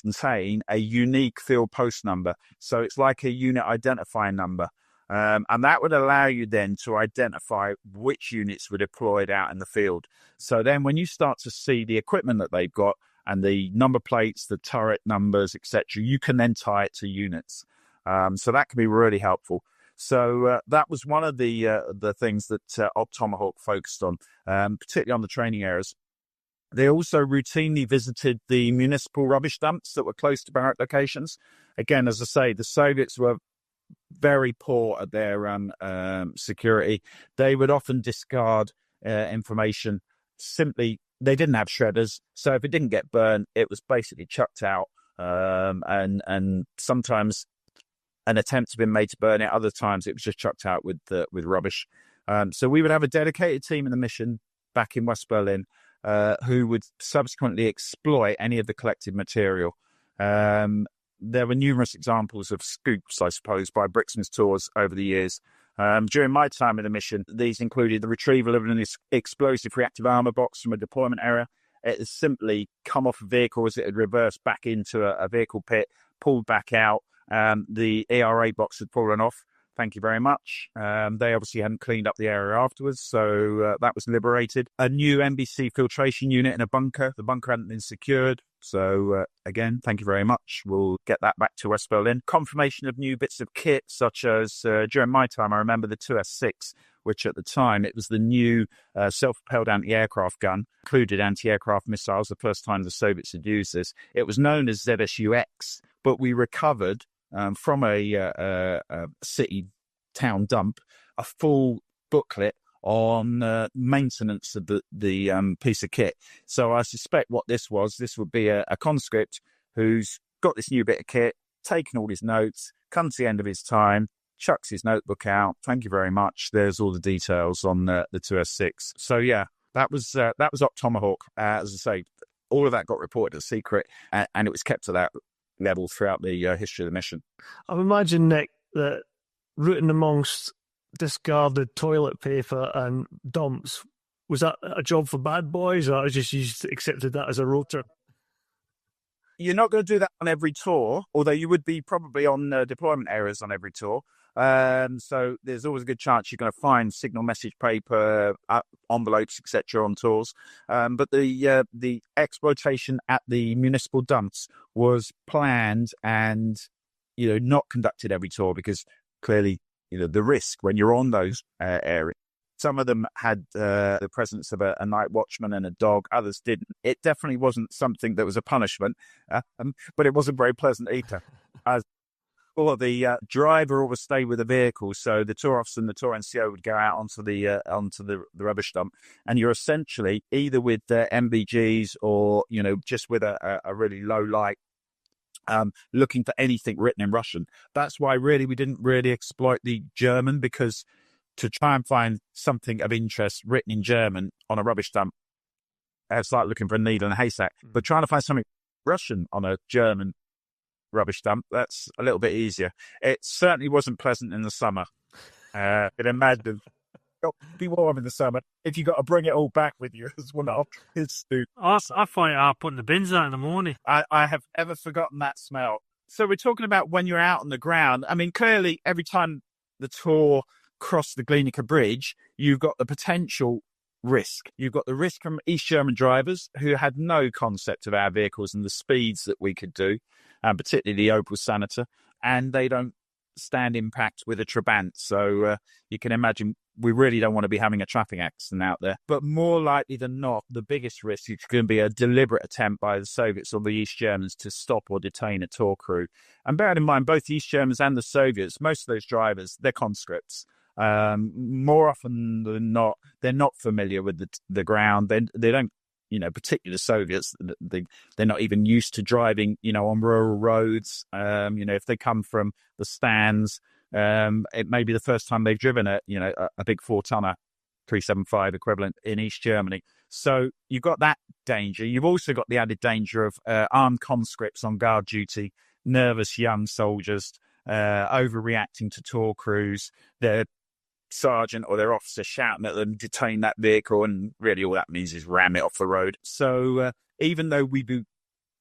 contain a unique field post number. So it's like a unit identifying number. And that would allow you then to identify which units were deployed out in the field. So then when you start to see the equipment that they've got and the number plates, the turret numbers, etc., you can then tie it to units. So that can be really helpful. So that was one of the things that Op Tomahawk focused on, particularly on the training areas. They also routinely visited the municipal rubbish dumps that were close to barrack locations. Again, as I say, the Soviets were very poor at their security. They would often discard information. Simply, they didn't have shredders, so if it didn't get burned, it was basically chucked out. And sometimes an attempt had been made to burn it. Other times, it was just chucked out with rubbish. So we would have a dedicated team in the mission back in West Berlin who would subsequently exploit any of the collected material. There were numerous examples of scoops, I suppose, by BRIXMIS tours over the years. During my time in the mission, these included the retrieval of an explosive reactive armor box from a deployment area. It had simply come off a vehicle as it had reversed back into a vehicle pit, pulled back out. The ERA box had fallen off. Thank you very much. They obviously hadn't cleaned up the area afterwards, so that was liberated. A new NBC filtration unit in a bunker. The bunker hadn't been secured. So again, thank you very much. We'll get that back to West Berlin. Confirmation of new bits of kit, such as during my time, I remember the 2S6, which at the time, it was the new self-propelled anti-aircraft gun, included anti-aircraft missiles, the first time the Soviets had used this. It was known as ZSU-X, but we recovered from a city town dump a full booklet on maintenance of the piece of kit. So I suspect what this would be a conscript who's got this new bit of kit, taken all his notes, comes to the end of his time, chucks his notebook out. Thank you very much. There's all the details on the 2S6. So yeah, that was Op Tomahawk. As I say, all of that got reported as secret, and it was kept to that level throughout the history of the mission. I imagine, Nick, that rooting amongst discarded toilet paper and dumps, was that a job for bad boys, or just you just accepted that as a rotor? You're not going to do that on every tour, although you would be probably on deployment areas on every tour. So there's always a good chance you're going to find signal message paper, envelopes, etc. on tours. But the exploitation at the municipal dumps was planned and, not conducted every tour, because clearly, the risk when you're on those areas. Some of them had the presence of a night watchman and a dog. Others didn't. It definitely wasn't something that was a punishment, but it wasn't very pleasant either. Or the driver always stayed with the vehicle, so the tour officer and the tour NCO would go out onto the rubbish dump, and you're essentially either with MBGs or just with a really low light, looking for anything written in Russian. That's why really we didn't really exploit the German, because to try and find something of interest written in German on a rubbish dump, it's like looking for a needle in a haystack. But trying to find something Russian on a German rubbish dump, that's a little bit easier. It certainly wasn't pleasant in the summer. It imagine be warm in the summer if you got to bring it all back with you as well. I find it hard putting the bins out in the morning. I have ever forgotten that smell. So we're talking about when you're out on the ground. I mean, clearly every time the tour crossed the Glienicke Bridge, you've got the potential risk. You've got the risk from East German drivers who had no concept of our vehicles and the speeds that we could do, particularly the Opel Senator, and they don't stand impact with a Trabant. So you can imagine we really don't want to be having a traffic accident out there. But more likely than not, the biggest risk is going to be a deliberate attempt by the Soviets or the East Germans to stop or detain a tour crew. And bearing in mind, both the East Germans and the Soviets, most of those drivers, they're conscripts. More often than not, they're not familiar with the ground. They don't, particularly the Soviets, they're not even used to driving, on rural roads. If they come from the stands, it may be the first time they've driven a big 4-tonner 375 equivalent in East Germany. So you've got that danger. You've also got the added danger of armed conscripts on guard duty, nervous young soldiers, overreacting to tour crews, their sergeant or their officer shouting at them, detain that vehicle, and really all that means is ram it off the road. So even though we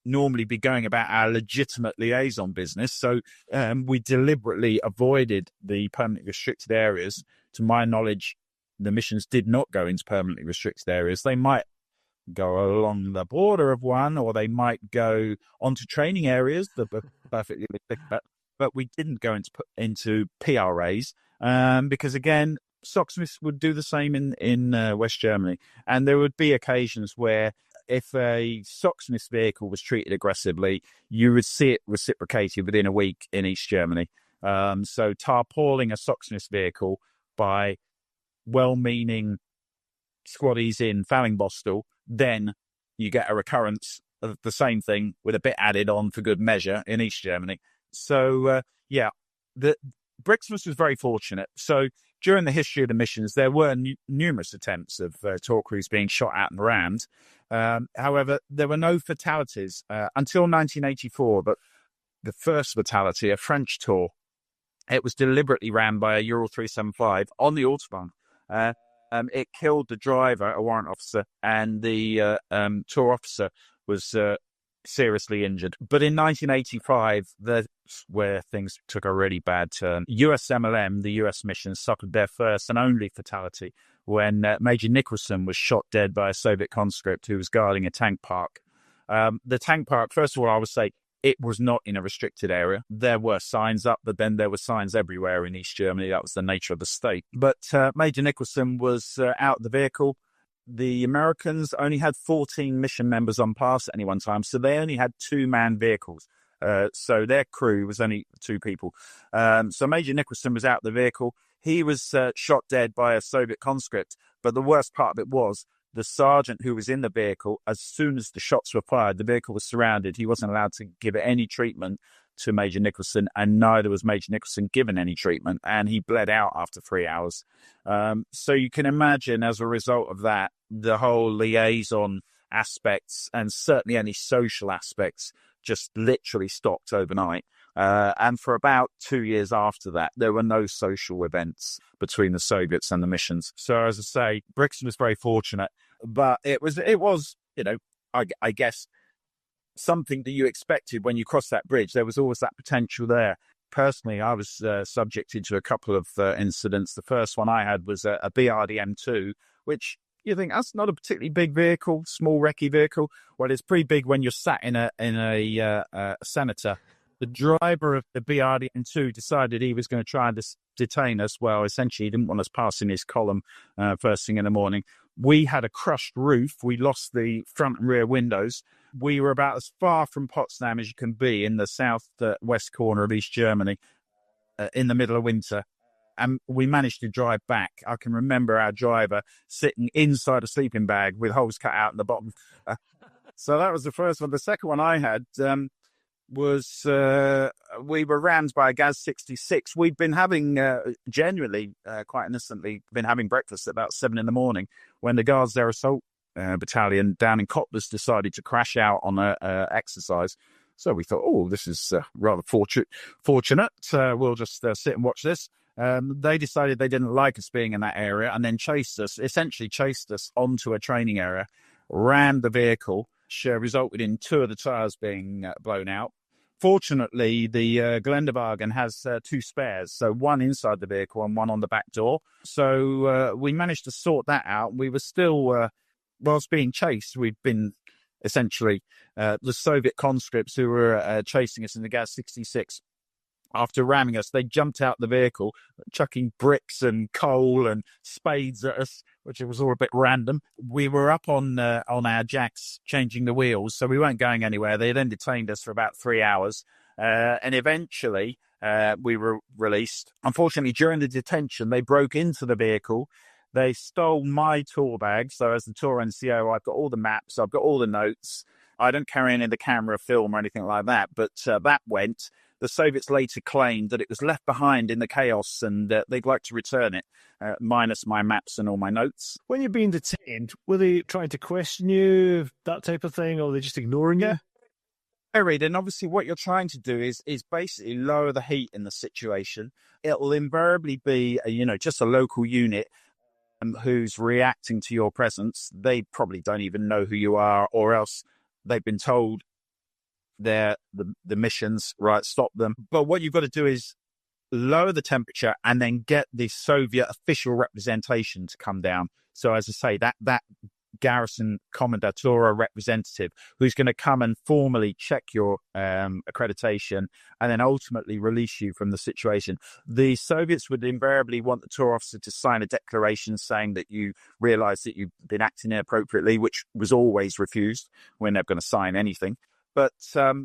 normally be going about our legitimate liaison business. So we deliberately avoided the permanently restricted areas. To my knowledge, the missions did not go into permanently restricted areas. They might go along the border of one, or they might go onto training areas that were perfectly legit, but we didn't go into PRAs because, again, SOCSMIS would do the same in West Germany. And there would be occasions where if a SOCSMIS vehicle was treated aggressively, you would see it reciprocated within a week in East Germany. So tarpauling a SOCSMIS vehicle by well-meaning squaddies in Fallingbostel, then you get a recurrence of the same thing with a bit added on for good measure in East Germany. So, the BRIXMIS was very fortunate. So during the history of the missions, there were numerous attempts of tour crews being shot at and rammed. However, there were no fatalities until 1984, but the first fatality, a French tour, it was deliberately rammed by a Ural 375 on the Autobahn. It killed the driver, a warrant officer, and the tour officer was seriously injured. But in 1985, that's where things took a really bad turn. USMLM, the US mission, suffered their first and only fatality when Major Nicholson was shot dead by a Soviet conscript who was guarding a tank park. The tank park, first of all, I would say, it was not in a restricted area. There were signs up, but then there were signs everywhere in East Germany. That was the nature of the state. But Major Nicholson was out of the vehicle. The Americans only had 14 mission members on pass at any one time, so they only had 2-man vehicles. So their crew was only 2 people. So Major Nicholson was out of the vehicle. He was shot dead by a Soviet conscript. But the worst part of it was the sergeant who was in the vehicle, as soon as the shots were fired, the vehicle was surrounded. He wasn't allowed to give any treatment to Major Nicholson, and neither was Major Nicholson given any treatment, and he bled out after 3 hours. So you can imagine, as a result of that, the whole liaison aspects and certainly any social aspects just literally stopped overnight. And for about 2 years after that, there were no social events between the Soviets and the missions. So, as I say, Brixton was very fortunate, but it was, I guess, something that you expected when you crossed that bridge. There was always that potential there. Personally, I was subjected to a couple of incidents. The first one I had was a BRDM2, which you think that's not a particularly big vehicle, small recce vehicle. Well, it's pretty big when you're sat in a Senator. The driver of the BRDM2 decided he was going to try and detain us. Well, essentially, he didn't want us passing his column first thing in the morning. We had a crushed roof. We lost the front and rear windows. We were about as far from Potsdam as you can be in the south-west corner of East Germany in the middle of winter. And we managed to drive back. I can remember our driver sitting inside a sleeping bag with holes cut out in the bottom. So that was the first one. The second one I had was we were rammed by a Gaz-66. We'd been having, genuinely, quite innocently, been having breakfast at about 7 in the morning when the Guards Air Assault Battalion down in Cottbus decided to crash out on a exercise. So we thought, oh, this is rather fortunate. We'll just sit and watch this. They decided they didn't like us being in that area and then essentially chased us onto a training area, rammed the vehicle, which resulted in 2 of the tyres being blown out. Fortunately, the Geländewagen has 2 spares, so one inside the vehicle and one on the back door. So we managed to sort that out. We were still, whilst being chased, we'd been essentially the Soviet conscripts who were chasing us in the Gaz-66. After ramming us, they jumped out the vehicle, chucking bricks and coal and spades at us, which was all a bit random. We were up on our jacks changing the wheels, so we weren't going anywhere. They then detained us for about 3 hours, and eventually we were released. Unfortunately, during the detention, they broke into the vehicle. They stole my tour bag. So as the tour NCO, I've got all the maps, I've got all the notes. I don't carry any of the camera, film, or anything like that, but that went. The Soviets later claimed that it was left behind in the chaos and they'd like to return it, minus my maps and all my notes. When you're being detained, were they trying to question you, that type of thing, or were they just ignoring you? Varied, and obviously what you're trying to do is basically lower the heat in the situation. It'll invariably be, just a local unit who's reacting to your presence. They probably don't even know who you are, or else They've been told the missions, right, stop them. But what you've got to do is lower the temperature and then get the Soviet official representation to come down. So as I say, that garrison commandator or representative who's going to come and formally check your accreditation and then ultimately release you from the situation. The Soviets would invariably want the tour officer to sign a declaration saying that you realize that you've been acting inappropriately, which was always refused when they're going to sign anything. But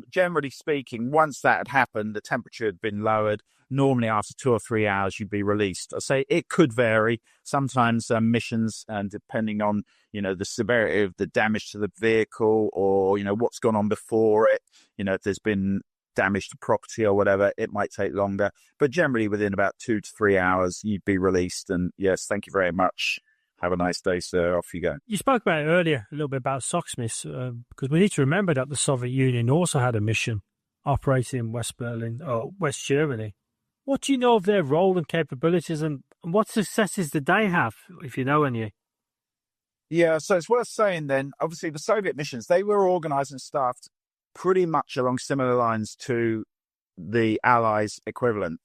generally speaking, once that had happened, the temperature had been lowered. Normally, after 2 or 3 hours, you'd be released. I say it could vary. Sometimes missions, and depending on the severity of the damage to the vehicle, or what's gone on before it, if there's been damage to property or whatever, it might take longer. But generally, within about 2 to 3 hours, you'd be released. And yes, thank you very much. Have a nice day, sir. Off you go. You spoke about it earlier, a little bit about SOCMIS, because we need to remember that the Soviet Union also had a mission operating in West Berlin, or West Germany. What do you know of their role and capabilities, and what successes did they have, if you know any? Yeah, so it's worth saying then, obviously the Soviet missions, they were organised and staffed pretty much along similar lines to the Allies' equivalent.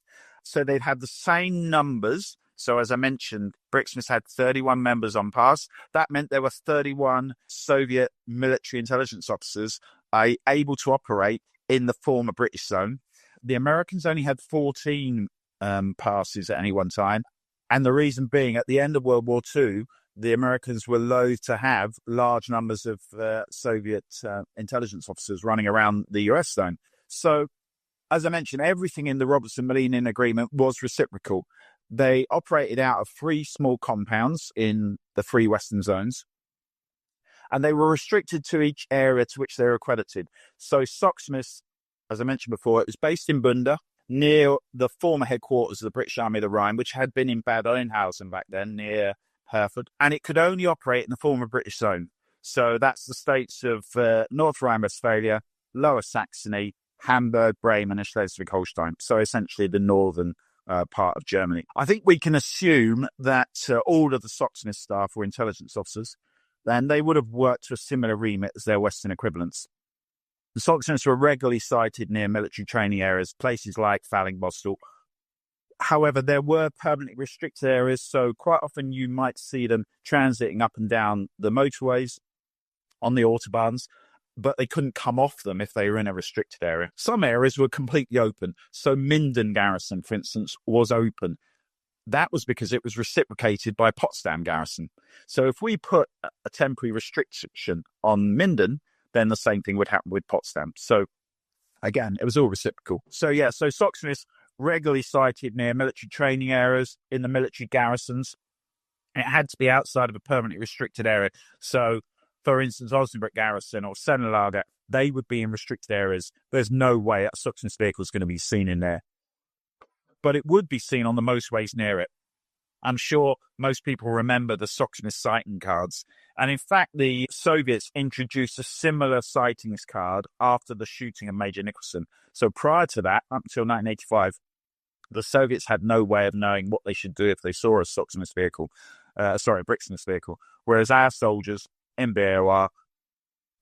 So they'd have the same numbers. So as I mentioned, BRIXMIS had 31 members on pass. That meant there were 31 Soviet military intelligence officers able to operate in the former British zone. The Americans only had 14 passes at any one time. And the reason being, at the end of World War II, the Americans were loath to have large numbers of Soviet intelligence officers running around the US zone. So, as I mentioned, everything in the Robertson-Malinin Agreement was reciprocal. They operated out of 3 small compounds in the 3 Western zones, and they were restricted to each area to which they were accredited. So SOCMIS, as I mentioned before, it was based in Bunda, near the former headquarters of the British Army of the Rhine, which had been in Bad Oeynhausen back then, near Hereford, and it could only operate in the former British zone. So that's the states of North Rhine-Westphalia, Lower Saxony, Hamburg, Bremen, and Schleswig-Holstein. So essentially the northern part of Germany. I think we can assume that all of the SOCMIS staff were intelligence officers, and they would have worked to a similar remit as their Western equivalents. The SOCMIS were regularly sighted near military training areas, places like Fallingbostel. However, there were permanently restricted areas, so quite often you might see them transiting up and down the motorways on the autobahns, but they couldn't come off them if they were in a restricted area. Some areas were completely open. So Minden Garrison, for instance, was open. That was because it was reciprocated by Potsdam Garrison. So if we put a temporary restriction on Minden, then the same thing would happen with Potsdam. So again, it was all reciprocal. So SOCMIS regularly sighted near military training areas, in the military garrisons. It had to be outside of a permanently restricted area. So for instance, Osnabrück Garrison or Sennelager, they would be in restricted areas. There's no way a SOCMIS vehicle is going to be seen in there. But it would be seen on the motorways near it. I'm sure most people remember the SOCMIS sighting cards. And in fact, the Soviets introduced a similar sightings card after the shooting of Major Nicholson. So prior to that, up until 1985, the Soviets had no way of knowing what they should do if they saw a SOCMIS vehicle, BRIXMIS vehicle. Whereas our soldiers in BOR,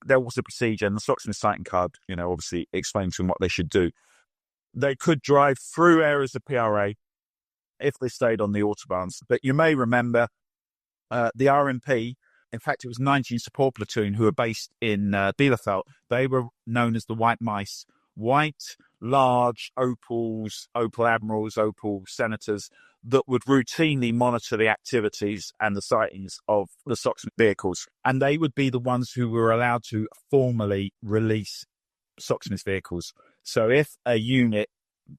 there was a procedure, and the SOCMIS sighting card, obviously explains to them what they should do. They could drive through areas of PRA if they stayed on the autobahns. But you may remember the RMP, in fact, it was 19 Support Platoon who were based in Bielefeld. They were known as the White Mice. White, large Opals, Opel Admirals, Opel Senators that would routinely monitor the activities and the sightings of the SOCMIS vehicles. And they would be the ones who were allowed to formally release SOCMIS vehicles. So if a unit,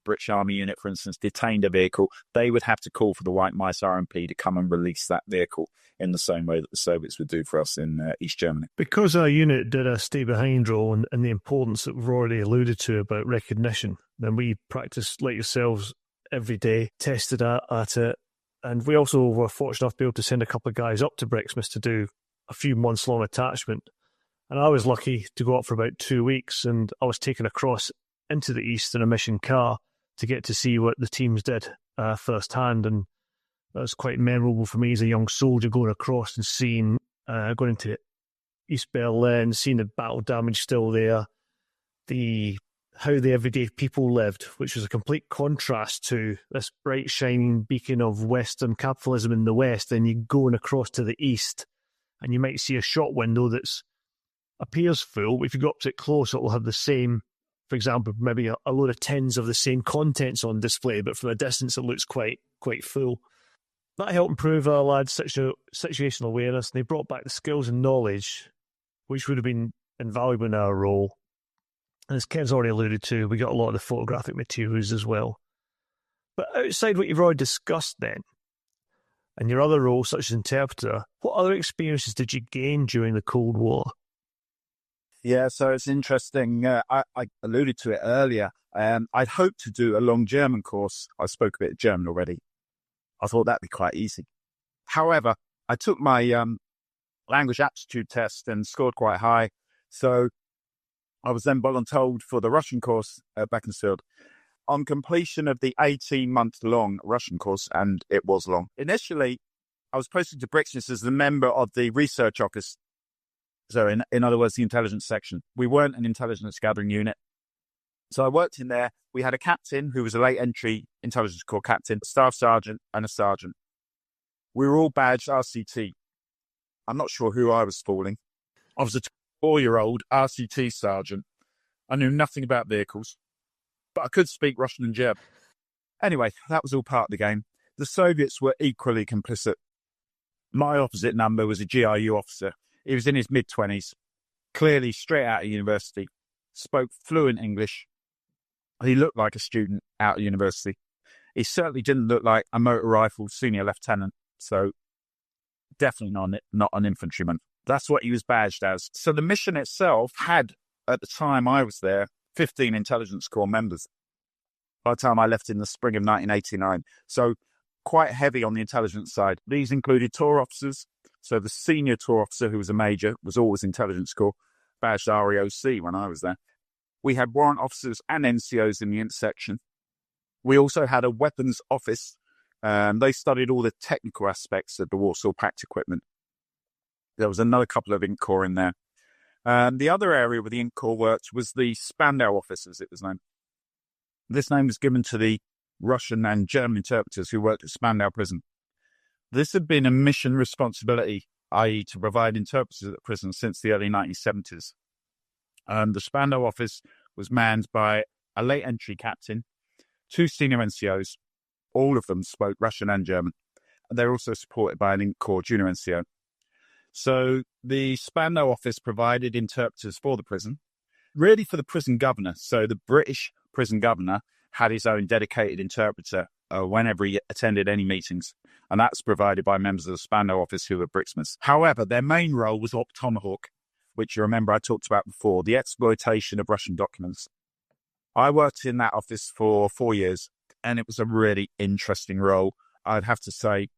British Army unit, for instance, detained a vehicle, they would have to call for the White Mice RMP to come and release that vehicle in the same way that the Soviets would do for us in East Germany. Because our unit did a stay-behind role and the importance that we've already alluded to about recognition, then we practiced, like yourselves, every day, tested at it, and we also were fortunate enough to be able to send a couple of guys up to BRIXMIS to do a few months-long attachment. And I was lucky to go up for about 2 weeks, and I was taken across into the east in a mission car to get to see what the teams did firsthand, and that was quite memorable for me as a young soldier going across and seeing, going into East Berlin, seeing the battle damage still there, how the everyday people lived, which was a complete contrast to this bright shining beacon of Western capitalism in the West. Then you going across to the East, and you might see a shop window that appears full, but if you go up to it close, it will have the same, for example, maybe a load of tins of the same contents on display, but from a distance it looks quite full. That helped improve our lads' situational awareness, and they brought back the skills and knowledge which would have been invaluable in our role. And as Ken's already alluded to, we got a lot of the photographic materials as well. But outside what you've already discussed then, and your other roles such as interpreter, what other experiences did you gain during the Cold War? Yeah, so it's interesting. I alluded to it earlier. I'd hoped to do a long German course. I spoke a bit of German already. I thought that'd be quite easy. However, I took my language aptitude test and scored quite high. So I was then voluntold for the Russian course at Beaconsfield. On completion of the 18-month-long Russian course, and it was long, initially I was posted to BRIXMIS as the member of the research office. So in other words, the intelligence section. We weren't an intelligence gathering unit. So I worked in there. We had a captain who was a late entry intelligence corps captain, a staff sergeant, and a sergeant. We were all badged RCT. I'm not sure who I was fooling. I was a 4-year-old RCT sergeant. I knew nothing about vehicles, but I could speak Russian and German. Anyway, that was all part of the game. The Soviets were equally complicit. My opposite number was a GRU officer. He was in his mid-20s, clearly straight out of university, spoke fluent English. He looked like a student out of university. He certainly didn't look like a motor rifle senior lieutenant, so definitely not an infantryman. That's what he was badged as. So the mission itself had, at the time I was there, 15 intelligence corps members. By the time I left in the spring of 1989, so quite heavy on the intelligence side. These included tour officers. So the senior tour officer, who was a major, was always intelligence corps, badged REOC when I was there. We had warrant officers and NCOs in the intersection. We also had a weapons office. They studied all the technical aspects of the Warsaw Pact equipment. There was another couple of Inc Corps in there. The other area where the Inc Corps worked was the Spandau office, as it was known. This name was given to the Russian and German interpreters who worked at Spandau prison. This had been a mission responsibility, i.e. to provide interpreters at the prison since the early 1970s. The Spandau office was manned by a late entry captain, 2 senior NCOs. All of them spoke Russian and German. And they were also supported by an Inc Corps junior NCO. So the Spandau office provided interpreters for the prison, really for the prison governor. So the British prison governor had his own dedicated interpreter whenever he attended any meetings. And that's provided by members of the Spandau office who were BRIXMIS. However, their main role was Op Tomahawk, which you remember I talked about before, the exploitation of Russian documents. I worked in that office for 4 years, and it was a really interesting role. I'd have to say,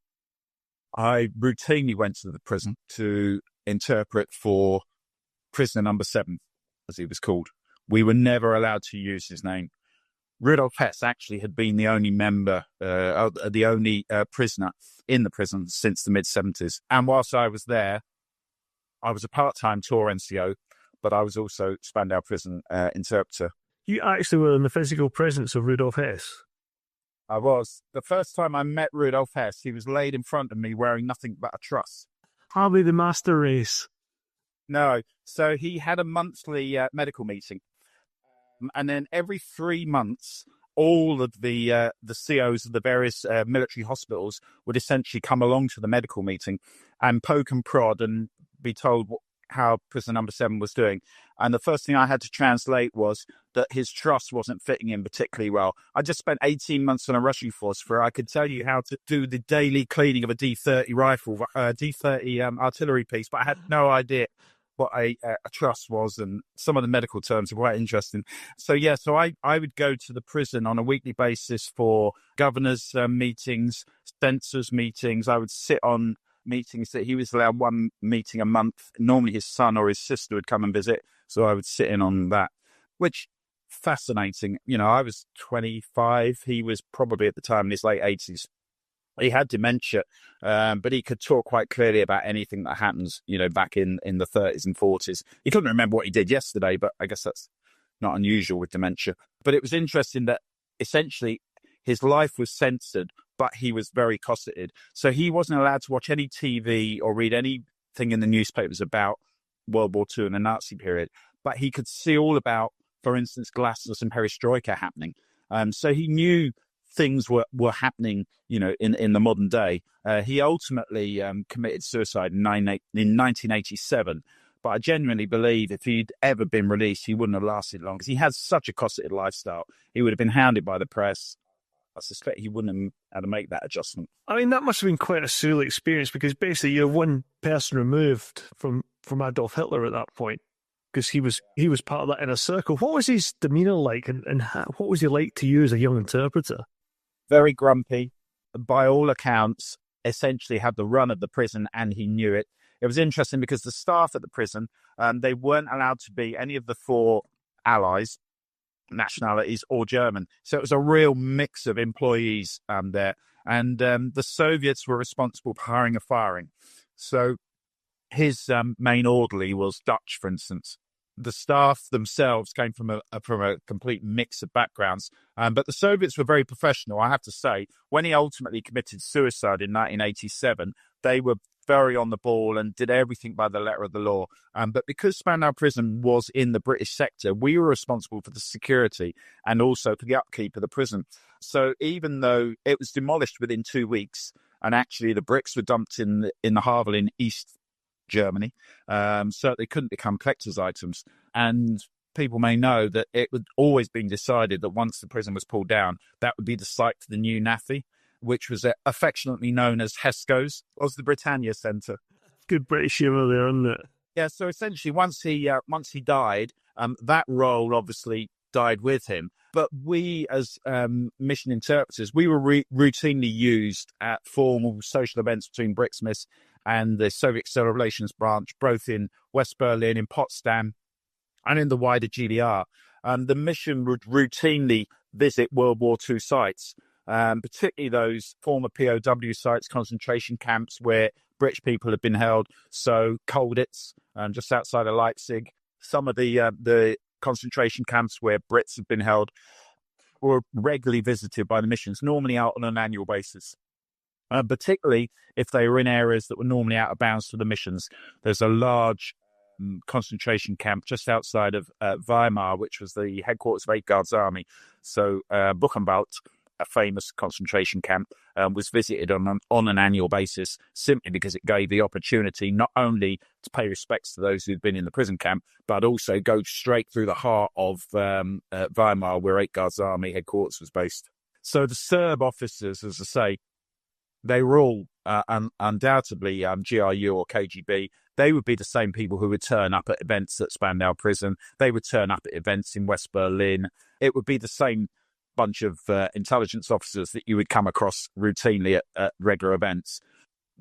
I routinely went to the prison to interpret for prisoner number 7, as he was called. We were never allowed to use his name. Rudolf Hess actually had been the only prisoner in the prison since the mid-70s. And whilst I was there, I was a part-time tour NCO, but I was also Spandau prison interpreter. You actually were in the physical presence of Rudolf Hess? I was. The first time I met Rudolf Hess, he was laid in front of me wearing nothing but a truss. Hardly the master race. No. So he had a monthly medical meeting. And then every 3 months, all of the COs of the various military hospitals would essentially come along to the medical meeting and poke and prod and be told how prisoner number 7 was doing. And the first thing I had to translate was that his truss wasn't fitting him particularly well. I just spent 18 months on a Russian force where I could tell you how to do the daily cleaning of a D30 rifle, D30 artillery piece, but I had no idea what a truss was, and some of the medical terms are quite interesting. So I would go to the prison on a weekly basis for governors' meetings, censors' meetings. I would sit on meetings that he was allowed 1 meeting a month. Normally his son or his sister would come and visit, so I would sit in on that, which fascinating. You know, I was 25. He was probably at the time in his late 80s. He had dementia, but he could talk quite clearly about anything that happens, back in the 30s and 40s. He couldn't remember what he did yesterday, but I guess that's not unusual with dementia. But it was interesting that essentially his life was censored, but he was very cosseted. So he wasn't allowed to watch any TV or read anything in the newspapers about World War II and the Nazi period. But he could see all about, for instance, glasnost and perestroika happening. So he knew things were happening, in the modern day. He ultimately committed suicide in 1987. But I genuinely believe if he'd ever been released, he wouldn't have lasted long because he had such a cosseted lifestyle. He would have been hounded by the press. I suspect he wouldn't have had to make that adjustment. I mean, that must have been quite a surreal experience because basically you're one person removed from Adolf Hitler at that point because he was part of that inner circle. What was his demeanour like and what was he like to you as a young interpreter? Very grumpy. By all accounts, essentially had the run of the prison and he knew it. It was interesting because the staff at the prison, they weren't allowed to be any of the four allies, nationalities, or German. So it was a real mix of employees there. And the Soviets were responsible for hiring and firing. So his main orderly was Dutch, for instance. The staff themselves came from a complete mix of backgrounds. But the Soviets were very professional, I have to say. When he ultimately committed suicide in 1987, they were very on the ball and did everything by the letter of the law. But because Spandau prison was in the British sector, we were responsible for the security and also for the upkeep of the prison. So even though it was demolished within 2 weeks, and actually the bricks were dumped in the Havel in East Germany, so they couldn't become collector's items. And people may know that it had always been decided that once the prison was pulled down, that would be the site for the new NAFI, which was affectionately known as Hesco's, was the Britannia Centre. Good British humour there, isn't it? Yeah, so essentially once he died, that role obviously died with him. But we as mission interpreters, we were routinely used at formal social events between BRIXMIS and the Soviet External Relations branch, both in West Berlin, in Potsdam, and in the wider GDR. The mission would routinely visit World War II sites, particularly those former POW sites, concentration camps where British people had been held. So Colditz, just outside of Leipzig, some of the concentration camps where Brits have been held were regularly visited by the missions, normally out on an annual basis. Particularly if they were in areas that were normally out of bounds for the missions. There's a large concentration camp just outside of Weimar, which was the headquarters of 8th Guards Army. So Buchenwald, a famous concentration camp, was visited on an annual basis simply because it gave the opportunity not only to pay respects to those who'd been in the prison camp, but also go straight through the heart of Weimar, where 8th Guards Army headquarters was based. So the Serb officers, as I say, they were all undoubtedly GRU or KGB. They would be the same people who would turn up at events at Spandau prison. They would turn up at events in West Berlin. It would be the same bunch of intelligence officers that you would come across routinely at regular events.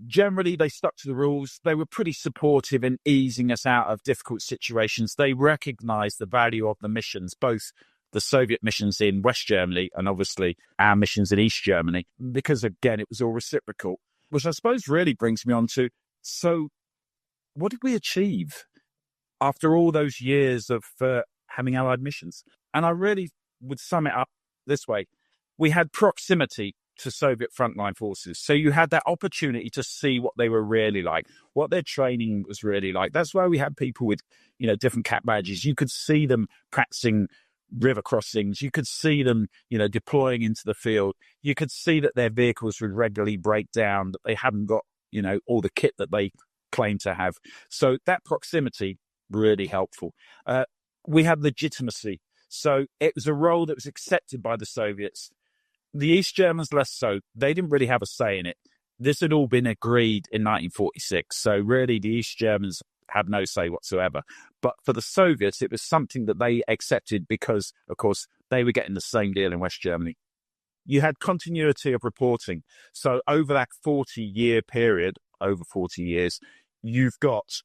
Generally, they stuck to the rules. They were pretty supportive in easing us out of difficult situations. They recognized the value of the missions, both the Soviet missions in West Germany and obviously our missions in East Germany, because, again, it was all reciprocal, which I suppose really brings me on to, so what did we achieve after all those years of having Allied missions? And I really would sum it up this way. We had proximity to Soviet frontline forces. So you had that opportunity to see what they were really like, what their training was really like. That's why we had people with, different cap badges. You could see them practicing river crossings. You could see them, deploying into the field. You could see that their vehicles would regularly break down, that they hadn't got, all the kit that they claimed to have. So that proximity, really helpful. We had legitimacy. So it was a role that was accepted by the Soviets. The East Germans less so. They didn't really have a say in it. This had all been agreed in 1946. So really the East Germans had no say whatsoever. But for the Soviets, it was something that they accepted because, of course, they were getting the same deal in West Germany. You had continuity of reporting. So over that 40-year period, over 40 years, you've got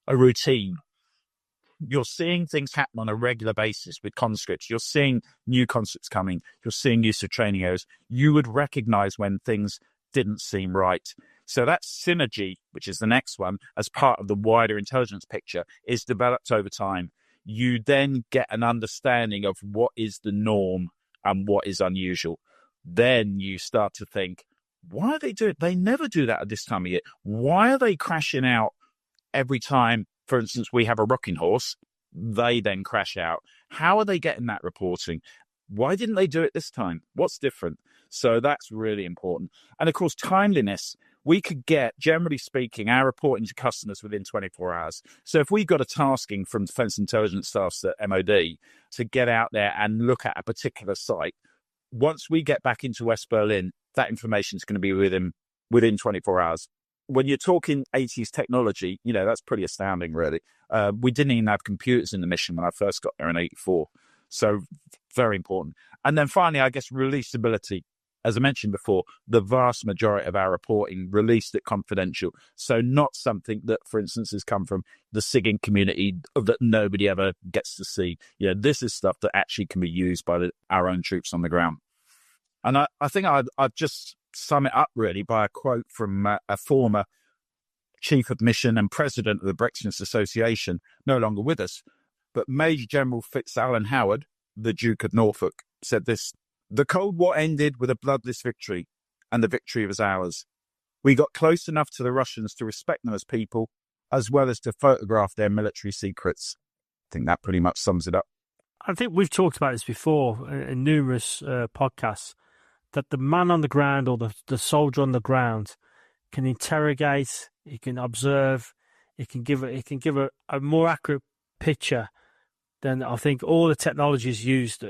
a routine. You're seeing things happen on a regular basis with conscripts. You're seeing new conscripts coming. You're seeing use of training areas. You would recognize when things didn't seem right. So that synergy, which is the next one, as part of the wider intelligence picture, is developed over time. You then get an understanding of what is the norm and what is unusual. Then you start to think, why are they doing it? They never do that at this time of year. Why are they crashing out every time, for instance, we have a rocking horse? They then crash out. How are they getting that reporting? Why didn't they do it this time? What's different? So that's really important. And of course, timeliness. We could get, generally speaking, our reporting to customers within 24 hours. So if we got a tasking from Defence Intelligence staffs at MOD to get out there and look at a particular site, once we get back into West Berlin, that information is going to be within 24 hours. When you're talking 80s technology, that's pretty astounding, really. We didn't even have computers in the mission when I first got there in 84. So very important. And then finally, I guess, releasability. As I mentioned before, the vast majority of our reporting released at confidential. So not something that, for instance, has come from the SIGINT community that nobody ever gets to see. This is stuff that actually can be used by our own troops on the ground. And I think I'd just sum it up, really, by a quote from a former chief of mission and president of the BRIXMIS Association, no longer with us, but Major General Fitzalan Howard, the Duke of Norfolk, said this: "The Cold War ended with a bloodless victory, and the victory was ours. We got close enough to the Russians to respect them as people, as well as to photograph their military secrets." I think that pretty much sums it up. I think we've talked about this before in numerous podcasts, that the man on the ground or the soldier on the ground can interrogate, he can observe, he can give a more accurate picture than I think all the technologies used.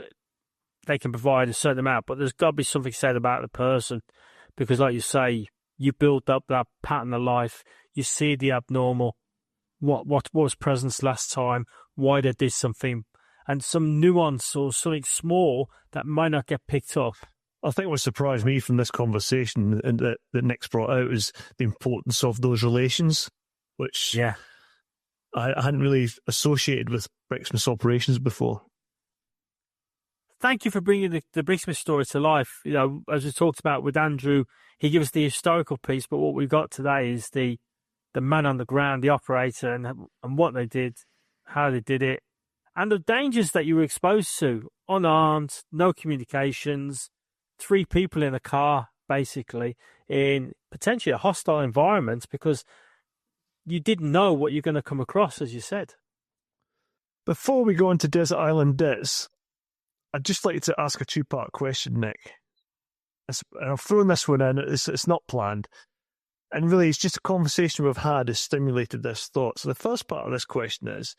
They can provide a certain amount, but there's got to be something said about the person, because like you say, you build up that pattern of life, you see the abnormal, what was present last time, why they did something, and some nuance or something small that might not get picked up. I think what surprised me from this conversation and that Nick's brought out is the importance of those relations, which I hadn't really associated with BRIXMIS operations before. Thank you for bringing the BRIXMIS story to life. As we talked about with Andrew, he gives us the historical piece, but what we've got today is the man on the ground, the operator, and what they did, how they did it, and the dangers that you were exposed to. Unarmed, no communications, 3 people in a car, basically, in potentially a hostile environment, because you didn't know what you're going to come across, as you said. Before we go into Desert Island Dits, I'd just like to ask a 2-part question, Nick. And I've thrown this one in, it's not planned. And really, it's just a conversation we've had has stimulated this thought. So the first part of this question is,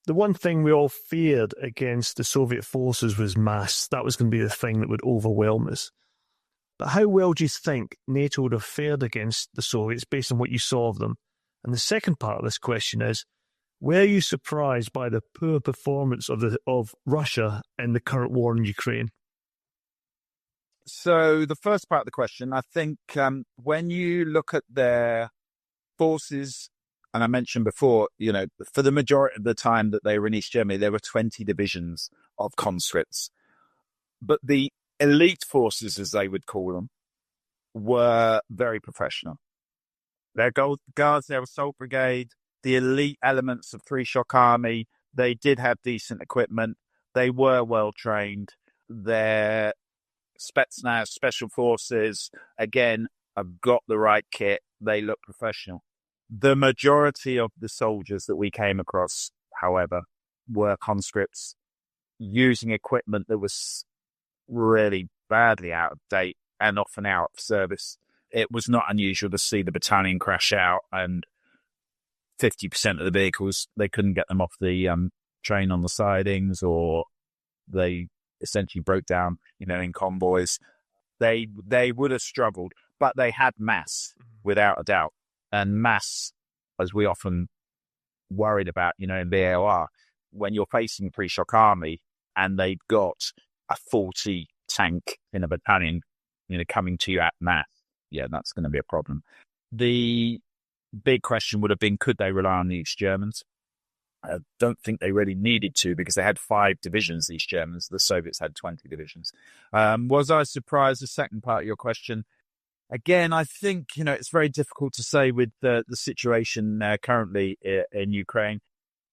the one thing we all feared against the Soviet forces was mass. That was going to be the thing that would overwhelm us. But how well do you think NATO would have fared against the Soviets based on what you saw of them? And the second part of this question is, were you surprised by the poor performance of Russia in the current war in Ukraine? So the first part of the question, I think when you look at their forces, and I mentioned before, for the majority of the time that they were in East Germany, there were 20 divisions of conscripts. But the elite forces, as they would call them, were very professional. Their guards, their assault brigade, the elite elements of Three Shock Army, they did have decent equipment. They were well trained. Their Spetsnaz, special forces, again, have got the right kit. They look professional. The majority of the soldiers that we came across, however, were conscripts using equipment that was really badly out of date and often out of service. It was not unusual to see the battalion crash out and 50% of the vehicles, they couldn't get them off the train on the sidings, or they essentially broke down, in convoys. They would have struggled, but they had mass, without a doubt. And mass, as we often worried about, in VAR, when you're facing Three Shock Army and they've got a 40 tank in a battalion, coming to you at mass, that's going to be a problem. The big question would have been, could they rely on the East Germans? I don't think they really needed to, because they had 5 divisions, the East Germans. The Soviets had 20 divisions. Was I surprised? The second part of your question, Again, I think, it's very difficult to say with the situation currently in Ukraine.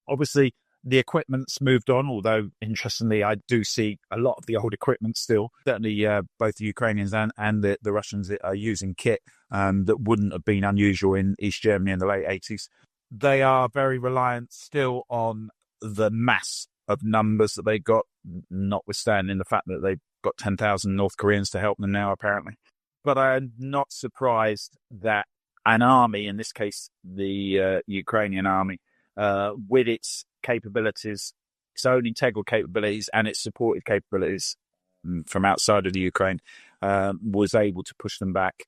Obviously, the equipment's moved on, although, interestingly, I do see a lot of the old equipment still. Certainly, both the Ukrainians and the Russians are using kit that wouldn't have been unusual in East Germany in the late 80s. They are very reliant still on the mass of numbers that they got, notwithstanding the fact that they've got 10,000 North Koreans to help them now, apparently. But I'm not surprised that an army, in this case, the Ukrainian army, with its capabilities, its own integral capabilities and its supported capabilities from outside of the Ukraine, was able to push them back.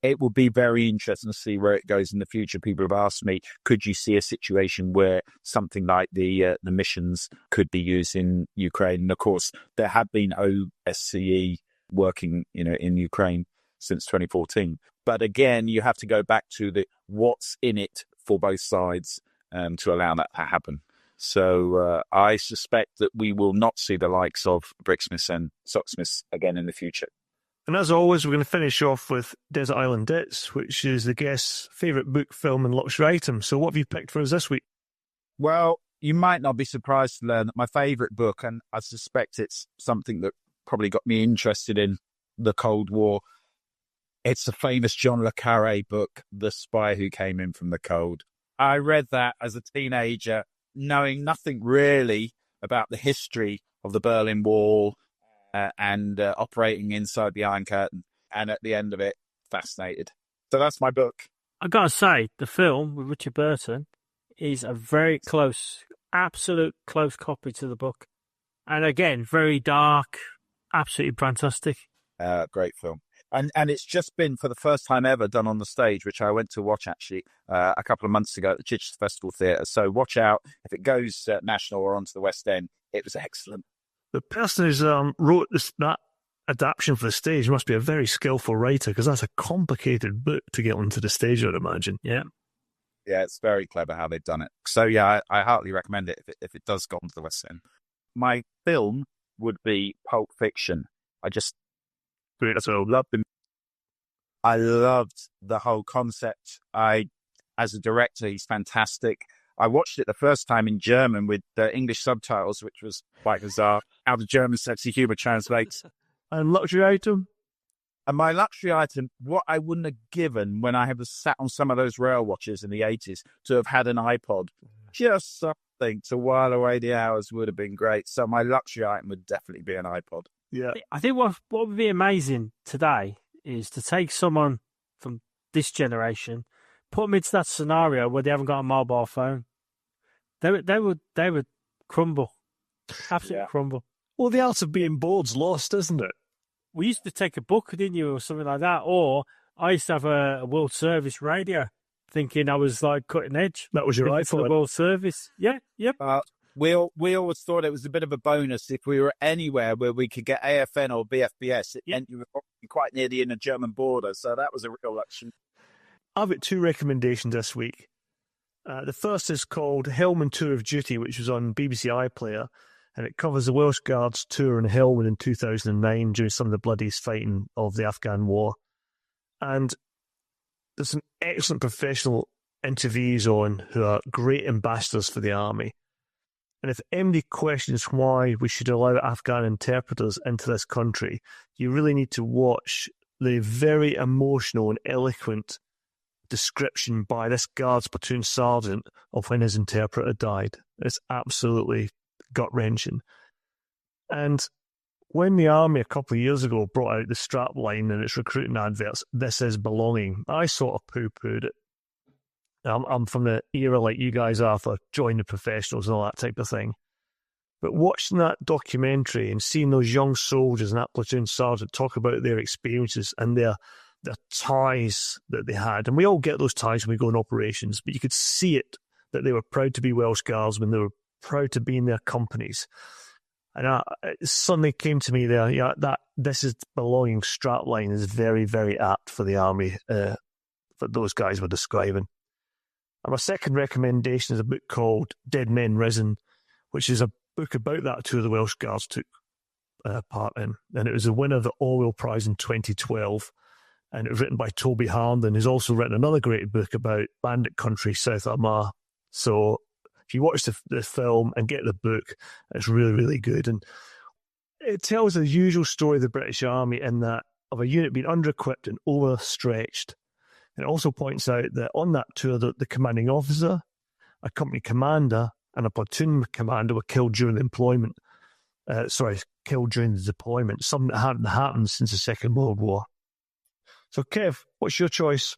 It will be very interesting to see where it goes in the future. People have asked me, could you see a situation where something like the missions could be used in Ukraine? And of course, there have been OSCE working, in Ukraine since 2014. But again, you have to go back to the what's in it for both sides to allow that to happen. So I suspect that we will not see the likes of BRIXMIS and SOXMIS again in the future. And as always, we're going to finish off with Desert Island Debts, which is the guest's favourite book, film and luxury item. So what have you picked for us this week? Well, you might not be surprised to learn that my favourite book, and I suspect it's something that probably got me interested in the Cold War, it's the famous John le Carré book, The Spy Who Came In From the Cold. I read that as a teenager, knowing nothing really about the history of the Berlin Wall and operating inside the Iron Curtain. And at the end of it, fascinated. So that's my book. I got to say, the film with Richard Burton is a very close, absolute close copy to the book. And again, very dark, absolutely fantastic. Great film. And it's just been, for the first time ever, done on the stage, which I went to watch, actually, a couple of months ago at the Chichester Festival Theatre. So watch out. If it goes national or onto the West End, it was excellent. The person who's wrote that adaptation for the stage must be a very skillful writer, because that's a complicated book to get onto the stage, I'd imagine. Yeah. Yeah, it's very clever how they've done it. So, yeah, I heartily recommend it if it does go onto the West End. My film would be Pulp Fiction. I loved the whole concept. As a director, he's fantastic. I watched it the first time in German with the English subtitles, which was quite bizarre. How the German sexy humour translates. And luxury item? And my luxury item, what I wouldn't have given when I have sat on some of those rail watches in the 80s to have had an iPod. Just something to while away the hours would have been great. So my luxury item would definitely be an iPod. Yeah. I think what would be amazing today is to take someone from this generation, put them into that scenario where they haven't got a mobile phone. They would crumble. Absolutely crumble. Well, the art of being bored's lost, isn't it? We used to take a book, didn't you, or something like that? Or I used to have a World Service radio, thinking I was like cutting edge. That was your iPhone. The World Service. Yeah, yep. We always thought it was a bit of a bonus if we were anywhere where we could get AFN or BFBS. It meant you were quite near the inner German border, so that was a real luxury. I've got two recommendations this week. The first is called Helmand Tour of Duty, which was on BBC iPlayer, and it covers the Welsh Guards tour in Helmand in 2009 during some of the bloodiest fighting of the Afghan war. And there's some excellent professional interviewees on who are great ambassadors for the army. And if anybody questions why we should allow Afghan interpreters into this country, you really need to watch the very emotional and eloquent description by this Guards platoon sergeant of when his interpreter died. It's absolutely gut-wrenching. And when the army a couple of years ago brought out the strap line in its recruiting adverts, "This is belonging," I sort of poo-pooed it. I'm from the era like you guys are for join the professionals and all that type of thing. But watching that documentary and seeing those young soldiers and that platoon sergeant talk about their experiences and their ties that they had, and we all get those ties when we go on operations, but you could see it, that they were proud to be Welsh Guardsmen, they were proud to be in their companies. And it suddenly came to me there, that "this is belonging" strapline is very, very apt for the army, that those guys were describing. And my second recommendation is a book called Dead Men Risen, which is a book about that tour the Welsh Guards took part in. And it was a winner of the Orwell Prize in 2012. and it was written by Toby Harmon, who's also written another great book about bandit country, South Armagh. So if you watch the film and get the book, it's really, really good. And it tells the usual story of the British Army in that of a unit being under-equipped and overstretched. And it also points out that on that tour, the commanding officer, a company commander, and a platoon commander were killed during the deployment. Something that hadn't happened since the Second World War. So, Kev, what's your choice?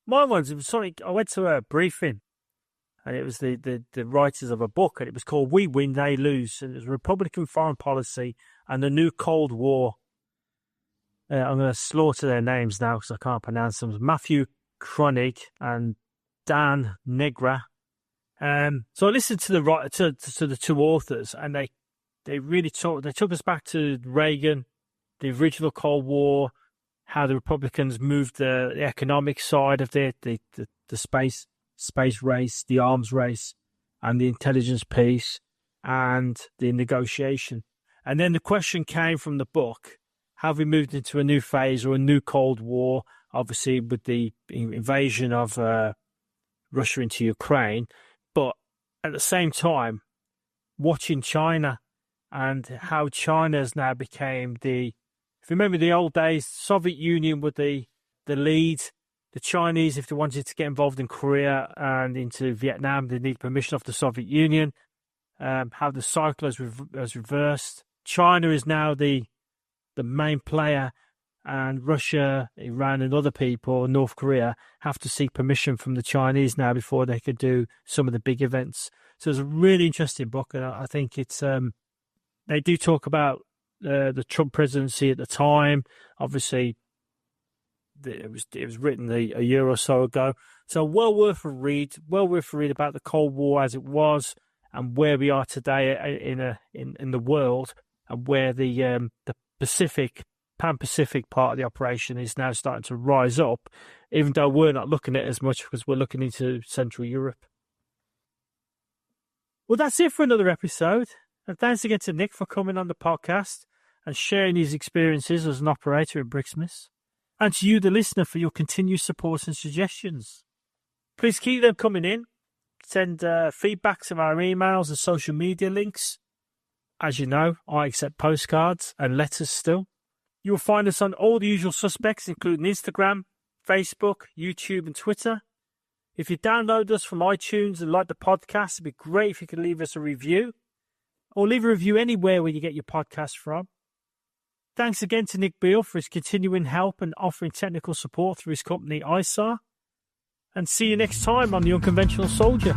My one's, I went to a briefing, and it was the writers of a book, and it was called We Win, They Lose, and it was Republican Foreign Policy and the New Cold War. I'm going to slaughter their names now because I can't pronounce them. Matthew Kronig and Dan Negra. So I listened to the two authors, and they really took us back to Reagan, the original Cold War, how the Republicans moved the economic side of the space race, the arms race, and the intelligence piece, and the negotiation. And then the question came from the book, have we moved into a new phase or a new Cold War, obviously with the invasion of Russia into Ukraine, but at the same time, watching China and how China has now became if you remember the old days, Soviet Union were the lead. The Chinese, if they wanted to get involved in Korea and into Vietnam, they need permission of the Soviet Union. How the cycle has reversed. China is now the main player, and Russia, Iran, and other people, North Korea, have to seek permission from the Chinese now before they could do some of the big events. So it's a really interesting book, and I think it's they do talk about the Trump presidency at the time. Obviously, it was written a year or so ago, so well worth a read. Well worth a read about the Cold War as it was and where we are today in the world, and where the Pan-Pacific part of the operation is now starting to rise up, even though we're not looking at it as much because we're looking into Central Europe. Well, that's it for another episode. And thanks again to Nick for coming on the podcast and sharing his experiences as an operator in BRIXMIS. And to you, the listener, for your continued support and suggestions. Please keep them coming in. Send feedback to our emails and social media links. As you know, I accept postcards and letters still. You will find us on all the usual suspects, including Instagram, Facebook, YouTube, and Twitter. If you download us from iTunes and like the podcast, it'd be great if you could leave us a review, or leave a review anywhere where you get your podcast from. Thanks again to Nick Beale for his continuing help and offering technical support through his company ISAR. And see you next time on The Unconventional Soldier.